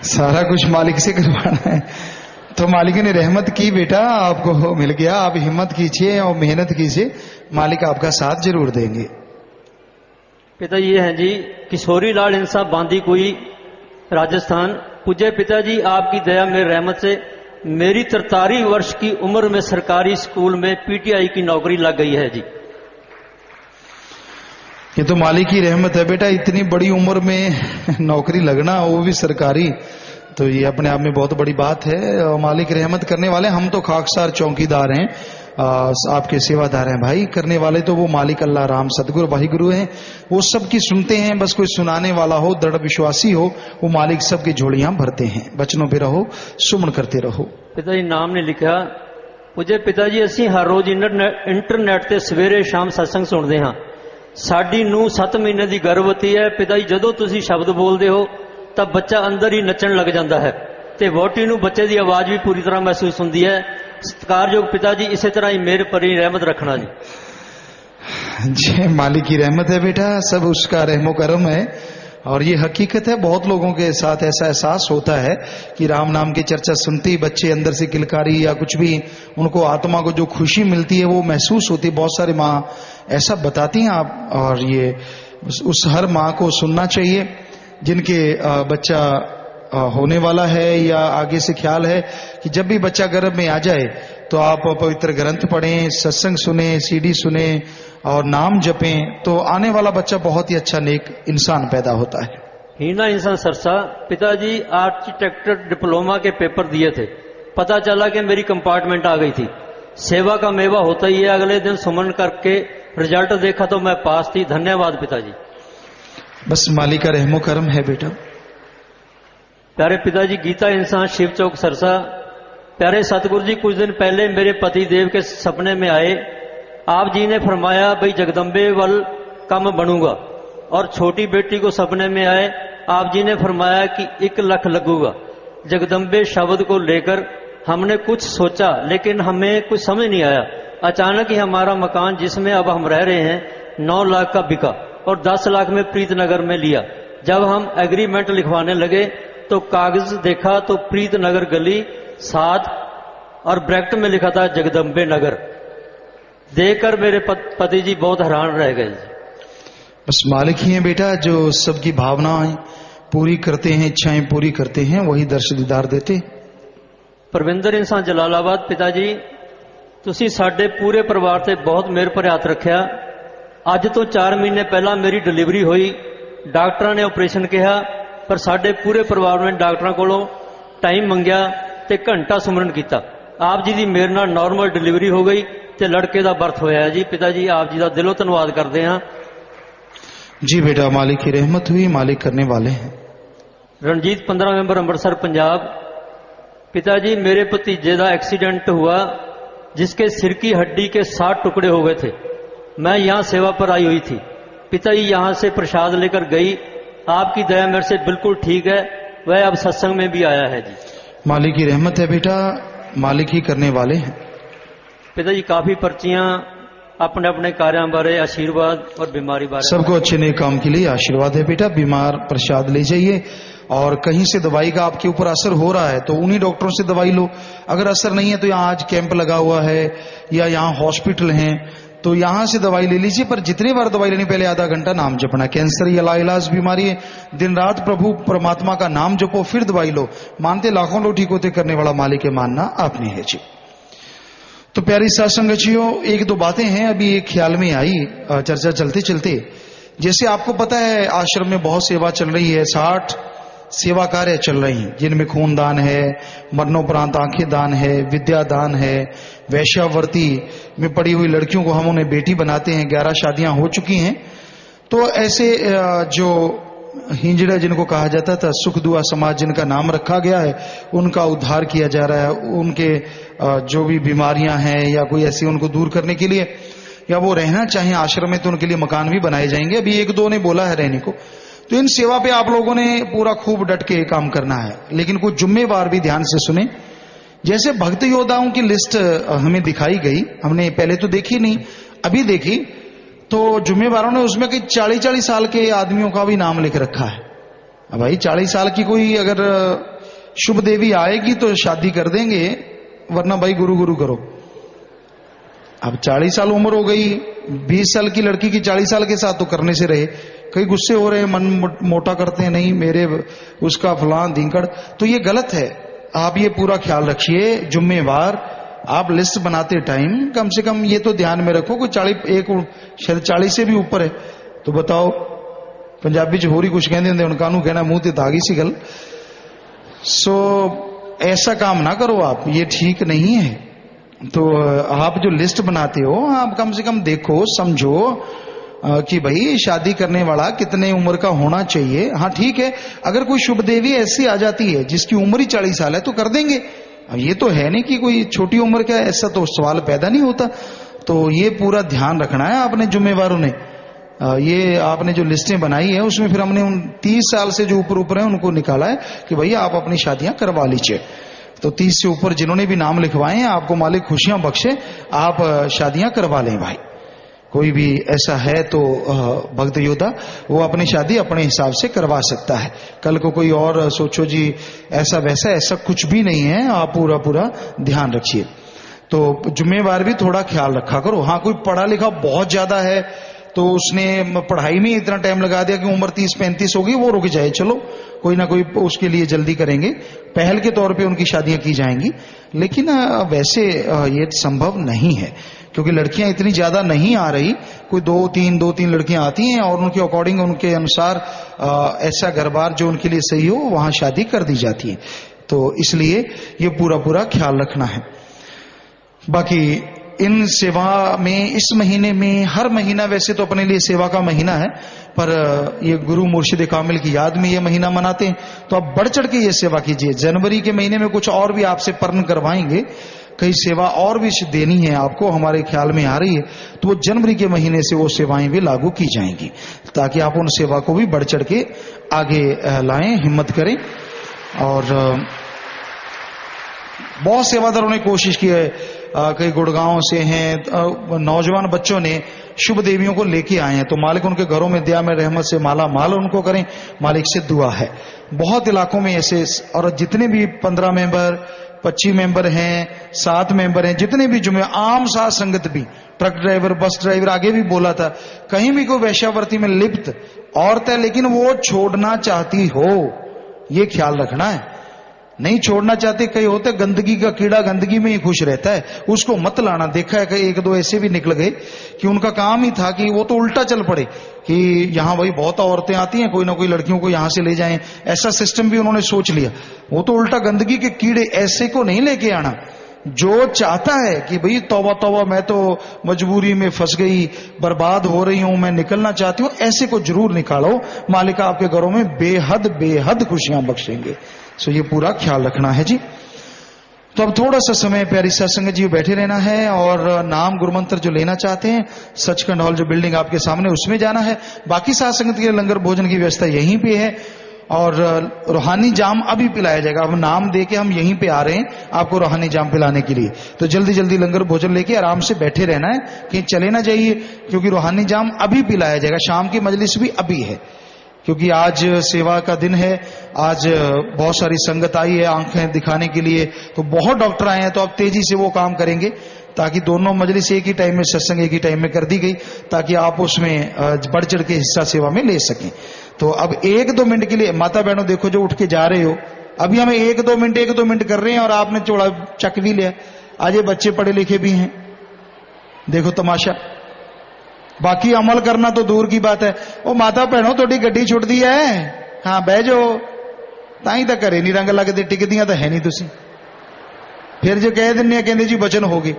सारा कुछ मालिक से करवाना है, तो मालिक ने रहमत की, बेटा आपको मिल गया। आप हिम्मत कीजिए और मेहनत कीजिए, मालिक आपका साथ जरूर देंगे। पिता ये हैं जी किशोरी लाल इंसा बांदी कुई राजस्थान। पूज्य पिताजी आपकी दया में रहमत से मेरी 43 वर्ष की उम्र में सरकारी स्कूल में पीटीआई की नौकरी लग गई है जी। ये तो मालिक की रहमत है बेटा, इतनी बड़ी उम्र में नौकरी लगना, वो भी सरकारी, तो ये अपने आप में बहुत बड़ी बात है। और मालिक रहमत करने वाले, हम तो खाकसार चौकीदार हैं, आपके सेवादार हैं भाई। करने वाले तो वो मालिक अल्लाह राम सतगुरु भाई गुरु हैं, वो सबकी सुनते हैं। बस कोई सुनाने वाला हो, दृढ़ विश्वासी हो, वो मालिक सबकी झोलियां भरते हैं। बचनों पे रहो, सुमन करते रहो। पिताजी नाम ने लिखा, पूज्य पिताजी ਅਸੀਂ हर रोज इंटरनेट ਤੇ ਸਵੇਰੇ ਸ਼ਾਮ सत्संग ਸੁਣਦੇ ਹਾਂ। ਸਾਡੀ ਨੂੰ 7 ਮਹੀਨੇ ਦੀ ਗਰਭਵਤੀ ਹੈ। ਪਿਤਾ ਜੀ ਜਦੋਂ ਤੁਸੀਂ ਸ਼ਬਦ ਬੋਲਦੇ ਹੋ ਤਾਂ ਬੱਚਾ ਅੰਦਰ ਹੀ ਨੱਚਣ ਲੱਗ ਜਾਂਦਾ ਹੈ ਤੇ ਵੋਟੀ ਨੂੰ ਬੱਚੇ ਦੀ ਆਵਾਜ਼ ਵੀ ਪੂਰੀ ਤਰ੍ਹਾਂ ਮਹਿਸੂਸ ਹੁੰਦੀ ਹੈ। ਸਤਿਕਾਰਯੋਗ ਪਿਤਾ ਜੀ ਇਸੇ ਤਰ੍ਹਾਂ ਹੀ ਮੇਰੇ पर ही रहमत रखना जी। जी मालिक की रहमत है बेटा, सब उसका रहमो करम है। और ये हकीकत है, बहुत लोगों के साथ ऐसा एहसास होता है कि राम नाम की चर्चा सुनते ही बच्चे अंदर से किलकारी या कुछ भी, उनको आत्मा को जो खुशी मिलती है वो महसूस होती है। बहुत सारी माँ ऐसा बताती हैं आप, और ये उस हर माँ को सुनना चाहिए जिनके बच्चा होने वाला है या आगे से ख्याल है कि जब भी बच्चा गर्भ में आ जाए तो आप पवित्र ग्रंथ पढ़ें, सत्संग सुने, सीडी सुने और नाम जपें, तो आने वाला बच्चा बहुत ही अच्छा नेक इंसान पैदा होता है। हीना इंसान सरसा। पिताजी आर्किटेक्चर डिप्लोमा के पेपर दिए थे, पता चला कि मेरी कंपार्टमेंट आ गई थी। सेवा का मेवा होता ही है। अगले दिन सुमन करके रिजल्ट देखा तो मैं पास थी। धन्यवाद पिताजी। बस मालिक का रहमो करम है बेटा। प्यारे पिताजी गीता इंसान शिव चौक सरसा। प्यारे सतगुरु जी कुछ दिन पहले मेरे पति देव के सपने में आए। आप जी ने फरमाया भाई जगदम्बे वल कम बनूंगा, और छोटी बेटी को सपने में आए आप जी ने फरमाया कि 1 लाख लगूगा। जगदम्बे शब्द को लेकर हमने कुछ सोचा लेकिन हमें कुछ समझ नहीं आया। अचानक ही हमारा मकान जिसमें अब हम रह रहे हैं 9 लाख का बिका और 10 लाख में प्रीतनगर में लिया। जब हम एग्रीमेंट लिखवाने लगे तो कागज देखा तो प्रीतनगर गली 7 और ब्रैकेट में लिखा था जगदम्बे नगर। देखकर मेरे पति जी बहुत हैरान रह गए। बस मालिक ही हैं बेटा, जो सबकी भावनाएं पूरी करते हैं, इच्छाएं पूरी करते हैं, वही दर्श दीदार देते। परविंदर इंसान जलालाबाद। पिताजी ਤੁਸੀਂ ਸਾਡੇ ਪੂਰੇ ਪਰਿਵਾਰ ਤੇ ਬਹੁਤ ਮਿਹਰ ਭਰਿਆ ਹੱਥ ਰੱਖਿਆ। ਅੱਜ ਤੋਂ 4 ਮਹੀਨੇ ਪਹਿਲਾਂ ਮੇਰੀ ਡਿਲੀਵਰੀ ਹੋਈ। ਡਾਕਟਰਾਂ ਨੇ ਆਪਰੇਸ਼ਨ ਕਿਹਾ, ਪਰ ਸਾਡੇ ਪੂਰੇ ਪਰਿਵਾਰ ਨੇ ਡਾਕਟਰਾਂ ਕੋਲੋਂ ਟਾਈਮ ਮੰਗਿਆ ਤੇ ਘੰਟਾ ਸਿਮਰਨ ਕੀਤਾ। ਆਪ ਜੀ ਦੀ ਮਿਹਰ ਨਾਲ ਨਾਰਮਲ ਡਿਲੀਵਰੀ ਹੋ ਗਈ ਤੇ ਲੜਕੇ ਦਾ ਬਰਥ ਹੋਇਆ ਜੀ। ਪਿਤਾ ਜੀ ਆਪ ਜੀ ਦਾ ਦਿਲੋਂ ਧੰਨਵਾਦ ਕਰਦੇ ਹਾਂ। जी बेटा मालिक की रहमत हुई, मालिक करने वाले हैं। रणजीत 15 नवंबर अमृतसर पंजाब। पिताजी मेरे भतीजे का एक्सीडेंट हुआ जिसके सिर की हड्डी के 7 टुकड़े हो गए थे। मैं यहाँ सेवा पर आई हुई थी। पिताजी यहाँ से प्रसाद लेकर गई। आपकी दया मेरे से बिल्कुल ठीक है। वह अब सत्संग में भी आया है जी। मालिक की रहमत है बेटा, मालिक ही करने वाले हैं। पिताजी काफी पर्चियां अपने अपने कार्यों बारे, आशीर्वाद और बीमारी बारे। सबको अच्छे नेक काम के लिए आशीर्वाद है बेटा। बीमार प्रसाद ले जाइए, और कहीं से दवाई का आपके ऊपर असर हो रहा है तो उन्हीं डॉक्टरों से दवाई लो। अगर असर नहीं है तो यहाँ आज कैंप लगा हुआ है या यहाँ हॉस्पिटल हैं तो यहाँ से दवाई ले लीजिए। पर जितनी बार दवाई लेनी पहले आधा घंटा नाम जपना। कैंसर या लाइलाज बीमारी है, दिन रात प्रभु परमात्मा का नाम जपो, फिर दवाई लो। मानते लाखों लोग ठीक होते, करने वाला मालिक है, मानना आपने है जी। तो प्यारी सत्संगचियों, 1-2 बातें हैं अभी एक ख्याल में आई चर्चा चलते चलते। जैसे आपको पता है आश्रम में बहुत सेवा चल रही है, 60 सेवा कार्य चल रही हैं, जिनमें खून दान है, मरणोपरांत आंखें दान है, विद्या दान है, वैश्यावर्ती में पड़ी हुई लड़कियों को हम उन्हें बेटी बनाते हैं। 11 शादियां हो चुकी हैं। तो ऐसे जो हिंजड़ा जिनको कहा जाता था, सुख दुआ समाज जिनका नाम रखा गया है, उनका उद्धार किया जा रहा है। उनके जो भी बीमारियां हैं या कोई ऐसी उनको दूर करने के लिए, या वो रहना चाहें आश्रम में तो उनके लिए मकान भी बनाए जाएंगे। अभी 1-2 ने बोला है रहने को, तो इन सेवा पे आप लोगों ने पूरा खूब डट के काम करना है, लेकिन कुछ जुम्मेवार भी ध्यान से सुने। जैसे भक्त योद्धाओं की लिस्ट हमें दिखाई गई, हमने पहले तो देखी नहीं, अभी देखी, तो जुम्मेवारों ने उसमें कई 40-40 साल के आदमियों का भी नाम लिख रखा है। अब भाई 40 साल की कोई अगर शुभ देवी आएगी तो शादी कर देंगे, वरना भाई गुरु गुरु करो। अब 40 साल उम्र हो गई, 20 साल की लड़की की 40 साल के साथ तो करने से रहे। कई गुस्से हो रहे हैं, मन मोटा करते हैं, नहीं मेरे उसका फलां धिंकड़, तो ये गलत है। आप ये पूरा ख्याल रखिए, जुम्मेवार आप लिस्ट बनाते टाइम कम से कम ये तो ध्यान में रखो, कोई 40 से भी ऊपर है तो बताओ, पंजाबी च होरी कुछ कहते होंगे, उनका कहना मुंह ते दागी सी गल। सो ऐसा काम ना करो आप, ये ठीक नहीं है। तो आप जो लिस्ट बनाते हो, आप कम से कम देखो, समझो कि भाई शादी करने वाला कितने उम्र का होना चाहिए। हाँ ठीक है, अगर कोई शुभ देवी ऐसी आ जाती है जिसकी उम्र ही 40 साल है तो कर देंगे। अब ये तो है नहीं कि कोई छोटी उम्र का, ऐसा तो सवाल पैदा नहीं होता। तो ये पूरा ध्यान रखना है आपने जुम्मेवारों ने। ये आपने जो लिस्टें बनाई है उसमें फिर हमने उन 30 साल से जो ऊपर है उनको निकाला है कि भैया आप अपनी शादियां करवा लीजिए। तो 30 से ऊपर जिन्होंने भी नाम लिखवाए हैं, आपको मालिक खुशियां बख्शे, आप शादियां करवा लें भाई। कोई भी ऐसा है तो भक्त योद्धा वो अपनी शादी अपने हिसाब से करवा सकता है। कल को कोई और सोचो जी ऐसा वैसा, ऐसा कुछ भी नहीं है। आप पूरा ध्यान रखिए। तो जुम्मेवार भी थोड़ा ख्याल रखा करो। हाँ कोई पढ़ा लिखा बहुत ज्यादा है तो उसने पढ़ाई में इतना टाइम लगा दिया कि उम्र 30-35 होगी, वो रुक जाए, चलो कोई ना कोई उसके लिए जल्दी करेंगे, पहल के तौर पे उनकी शादियां की जाएंगी। लेकिन वैसे ये संभव नहीं है क्योंकि लड़कियां इतनी ज्यादा नहीं आ रही, कोई 2-3 लड़कियां आती हैं और उनके अकॉर्डिंग, उनके अनुसार ऐसा घर बार जो उनके लिए सही हो वहां शादी कर दी जाती है। तो इसलिए ये पूरा ख्याल रखना है। बाकी इन सेवा में इस महीने में, हर महीना वैसे तो अपने लिए सेवा का महीना है, पर ये गुरु मुर्शिद कामिल की याद में ये महीना मनाते हैं, तो आप बढ़ चढ़ के ये सेवा कीजिए। जनवरी के महीने में कुछ और भी आपसे पर्ण करवाएंगे, कई सेवा और भी देनी है आपको, हमारे ख्याल में आ रही है, तो वो जनवरी के महीने से वो सेवाएं भी लागू की जाएंगी ताकि आप उन सेवा को भी बढ़ चढ़ के आगे लाएं, हिम्मत करें। और बहुत सेवादारों ने कोशिश की है, कई गुड़गांव से हैं, नौजवान बच्चों ने शुभ देवियों को लेके आए हैं, तो मालिक उनके घरों में दया में रहमत से माला माल उनको करें, मालिक से दुआ है। बहुत इलाकों में ऐसे, और जितने भी 15 मेंबर 25 मेंबर हैं, 7 मेंबर हैं, जितने भी जुम्मे, आम साथ संगत भी, ट्रक ड्राइवर, बस ड्राइवर, आगे भी बोला था, कहीं भी कोई वैश्यावृत्ति में लिप्त औरत है लेकिन वो छोड़ना चाहती हो, ये ख्याल रखना है। नहीं छोड़ना चाहते, कई होते गंदगी का कीड़ा गंदगी में ही खुश रहता है, उसको मत लाना। देखा है कई 1-2 ऐसे भी निकल गए कि उनका काम ही था कि वो तो उल्टा चल पड़े कि यहां भाई बहुत औरतें आती हैं, कोई ना कोई लड़कियों को यहां से ले जाएं, ऐसा सिस्टम भी उन्होंने सोच लिया। वो तो उल्टा गंदगी के कीड़े, ऐसे को नहीं लेके आना। जो चाहता है कि भाई तौबा तौबा, मैं तो मजबूरी में फंस गई, बर्बाद हो रही हूं, मैं निकलना चाहती हूं, ऐसे को जरूर निकालो। मालिक आपके घरों में बेहद खुशियां बख्शेंगे। सो ये पूरा ख्याल रखना है जी। तो अब थोड़ा सा समय प्यारी सत्संगत जी बैठे रहना है और नाम गुरु मंत्र जो लेना चाहते हैं, सचखंड हॉल जो बिल्डिंग आपके सामने, उसमें जाना है। बाकी साथ संगत के लंगर भोजन की व्यवस्था यहीं पे है और रूहानी जाम अभी पिलाया जाएगा। अब नाम दे के हम यहीं पे आ रहे हैं आपको रूहानी जाम पिलाने के लिए, तो जल्दी जल्दी लंगर भोजन लेके आराम से बैठे रहना है, कहीं चले ना जाइए, क्योंकि रूहानी जाम अभी पिलाया जाएगा। शाम की मजलिस भी अभी है, क्योंकि आज सेवा का दिन है, आज बहुत सारी संगत आई है आंखें दिखाने के लिए, तो बहुत डॉक्टर आए हैं, तो अब तेजी से वो काम करेंगे ताकि दोनों मजलिस एक ही टाइम में, सत्संग एक ही टाइम में कर दी गई, ताकि आप उसमें बढ़ चढ़ के हिस्सा सेवा में ले सकें। तो अब 1-2 मिनट के लिए माता बहनों देखो जो उठ के जा रहे हो, अभी हमें 1-2 मिनट कर रहे हैं और आपने चौड़ा चक भी लिया। आज ये बच्चे पढ़े लिखे भी हैं, देखो तमाशा। बाकी अमल करना तो दूर की बात है। वो माता भैनों थोड़ी गड्डी छुटती है, हाँ बह जाओ, ताई तो घरे नहीं रंग लगते, टिकदियां तो है नहीं तुसी। फिर जो कह दिने कहते जी वचन हो गए,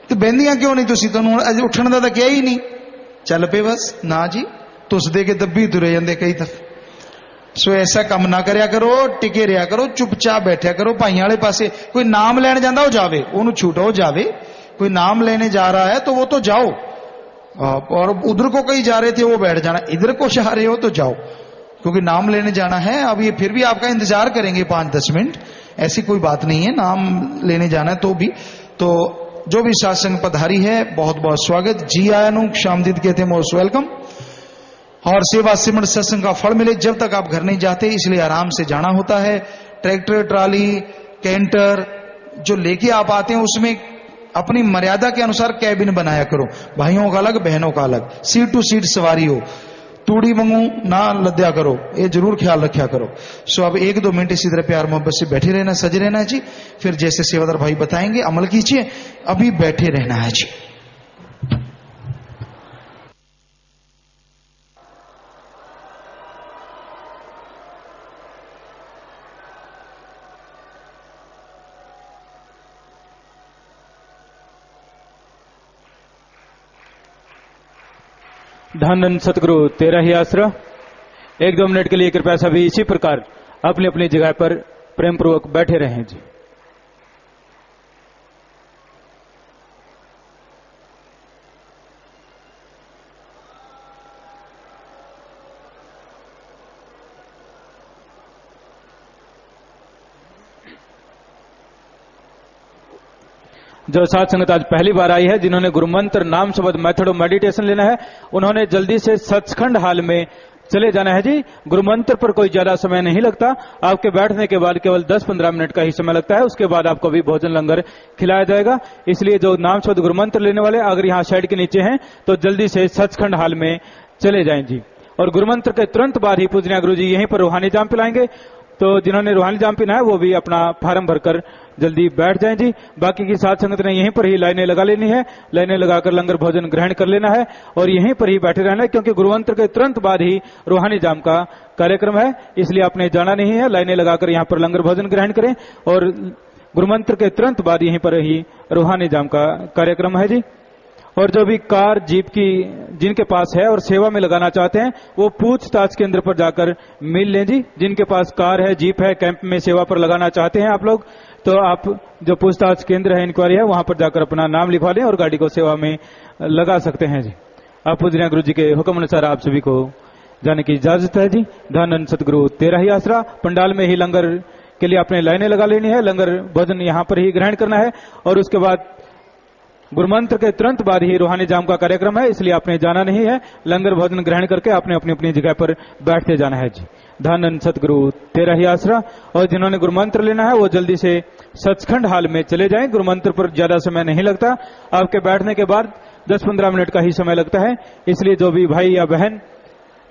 तो बहदियां क्यों नहीं तुसी? तुहानू अज उठण दा तां कहा ही नहीं, चल पे बस ना जी, तुस दे के दब्बी तुरे जांदे कई दफे। सो ऐसा काम ना करया करो, टिके रहा करो, चुपचाप बैठा करो। भाइयों वाले पासे कोई नाम लैण जांदा हो जावे, ओनू छूटो जावे। कोई नाम लेने जा रहा है तो वो तो जाओ, और उधर को कहीं जा रहे थे वो बैठ जाना, इधर को जा रहे हो तो जाओ, क्योंकि नाम लेने जाना है। अब ये फिर भी आपका इंतजार करेंगे 5-10 मिनट, ऐसी कोई बात नहीं है, नाम लेने जाना है तो भी। तो जो भी सत्संग पधारी है बहुत बहुत स्वागत। जी आयानु शामदीद कहते हैं, मोस्ट वेलकम। और सेवा सिमरण सत्संग का फल मिले जब तक आप घर नहीं जाते, इसलिए आराम से जाना होता है। ट्रैक्टर, ट्राली, कैंटर जो लेके आप आते हैं उसमें अपनी मर्यादा के अनुसार कैबिन बनाया करो, भाइयों का अलग बहनों का अलग, सीट टू सीट सवारी हो, तूड़ी मंगू ना लद्या करो, ये जरूर ख्याल रखा करो। सो अब 1-2 मिनट इसी तरह प्यार मोहब्बत से बैठे रहना, सजे रहना है जी। फिर जैसे सेवादार भाई बताएंगे अमल कीजिए, अभी बैठे रहना है जी। धन धन सतगुरु तेरा ही आसरा। 1-2 मिनट के लिए कृपया सभी इसी प्रकार अपनी अपनी जगह पर प्रेम पूर्वक बैठे रहें जी। जो साथ संगत आज पहली बार आई है, जिन्होंने गुरु मंत्र नाम शब्द मेथड ऑफ मेडिटेशन लेना है, उन्होंने जल्दी से सचखंड हाल में चले जाना है जी। गुरु मंत्र पर कोई ज्यादा समय नहीं लगता, आपके बैठने के बाद केवल 10-15 मिनट का ही समय लगता है। उसके बाद आपको भी भोजन लंगर खिलाया जाएगा। इसलिए जो नाम शब्द गुरु मंत्र लेने वाले अगर यहाँ शेड के नीचे हैं तो जल्दी से सचखंड हाल में चले जाएं जी। और गुरु मंत्र के तुरंत बाद ही पूजनीय गुरु जी यहीं पर रूहानी जाम पिलाएंगे, तो जिन्होंने रूहानी जाम पीना है वो भी अपना फार्म भरकर जल्दी बैठ जाएं जी। बाकी की साथ संगत ने यहीं पर ही लाइनें लगा लेनी है, लाइनें लगाकर लंगर भोजन ग्रहण कर लेना है और यहीं पर ही बैठे रहना है, क्योंकि गुरुमंत्र के तुरंत बाद ही रूहानी जाम का कार्यक्रम है। इसलिए आपने जाना नहीं है, लाइनें लगाकर यहाँ पर लंगर भोजन ग्रहण करें और गुरुमंत्र के तुरंत बाद यहीं पर ही रूहानी जाम का कार्यक्रम है जी। और जो भी कार जीप की जिनके पास है और सेवा में लगाना चाहते हैं वो पूछताछ केंद्र पर जाकर मिल लें जी। जिनके पास कार है, जीप है, कैंप में सेवा पर लगाना चाहते हैं आप लोग, तो आप जो पूछताछ केंद्र है, इंक्वायरी है, वहां पर जाकर अपना नाम लिखवा लें और गाड़ी को सेवा में लगा सकते हैं जी। आप पूजनीय गुरु जी के हुक्म अनुसार आप सभी को जाने की इजाजत है जी। धन सतगुरु तेरा ही आसरा। पंडाल में ही लंगर के लिए आपने लाइनें लगा लेनी है, लंगर भोजन यहाँ पर ही ग्रहण करना है और उसके बाद गुरुमंत्र के तुरंत बाद ही रूहानी जाम का कार्यक्रम है। इसलिए आपने जाना नहीं है, लंगर भोजन ग्रहण करके आपने अपनी अपनी जगह पर बैठते जाना है जी। धन सतगुरु तेरा ही आसरा। और जिन्होंने गुरुमंत्र लेना है वो जल्दी से सचखंड हाल में चले जाएं। गुरुमंत्र पर ज्यादा समय नहीं लगता, आपके बैठने के बाद 10-15 मिनट का ही समय लगता है। इसलिए जो भी भाई या बहन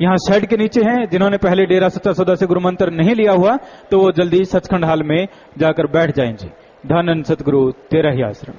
यहाँ शेड के नीचे हैं, जिन्होंने पहले डेरा सच्चा सौदा से गुरुमंत्र नहीं लिया हुआ, तो वो जल्दी सचखंड हाल में जाकर बैठ जाएं जी। धन सतगुरु तेरा ही आश्रम।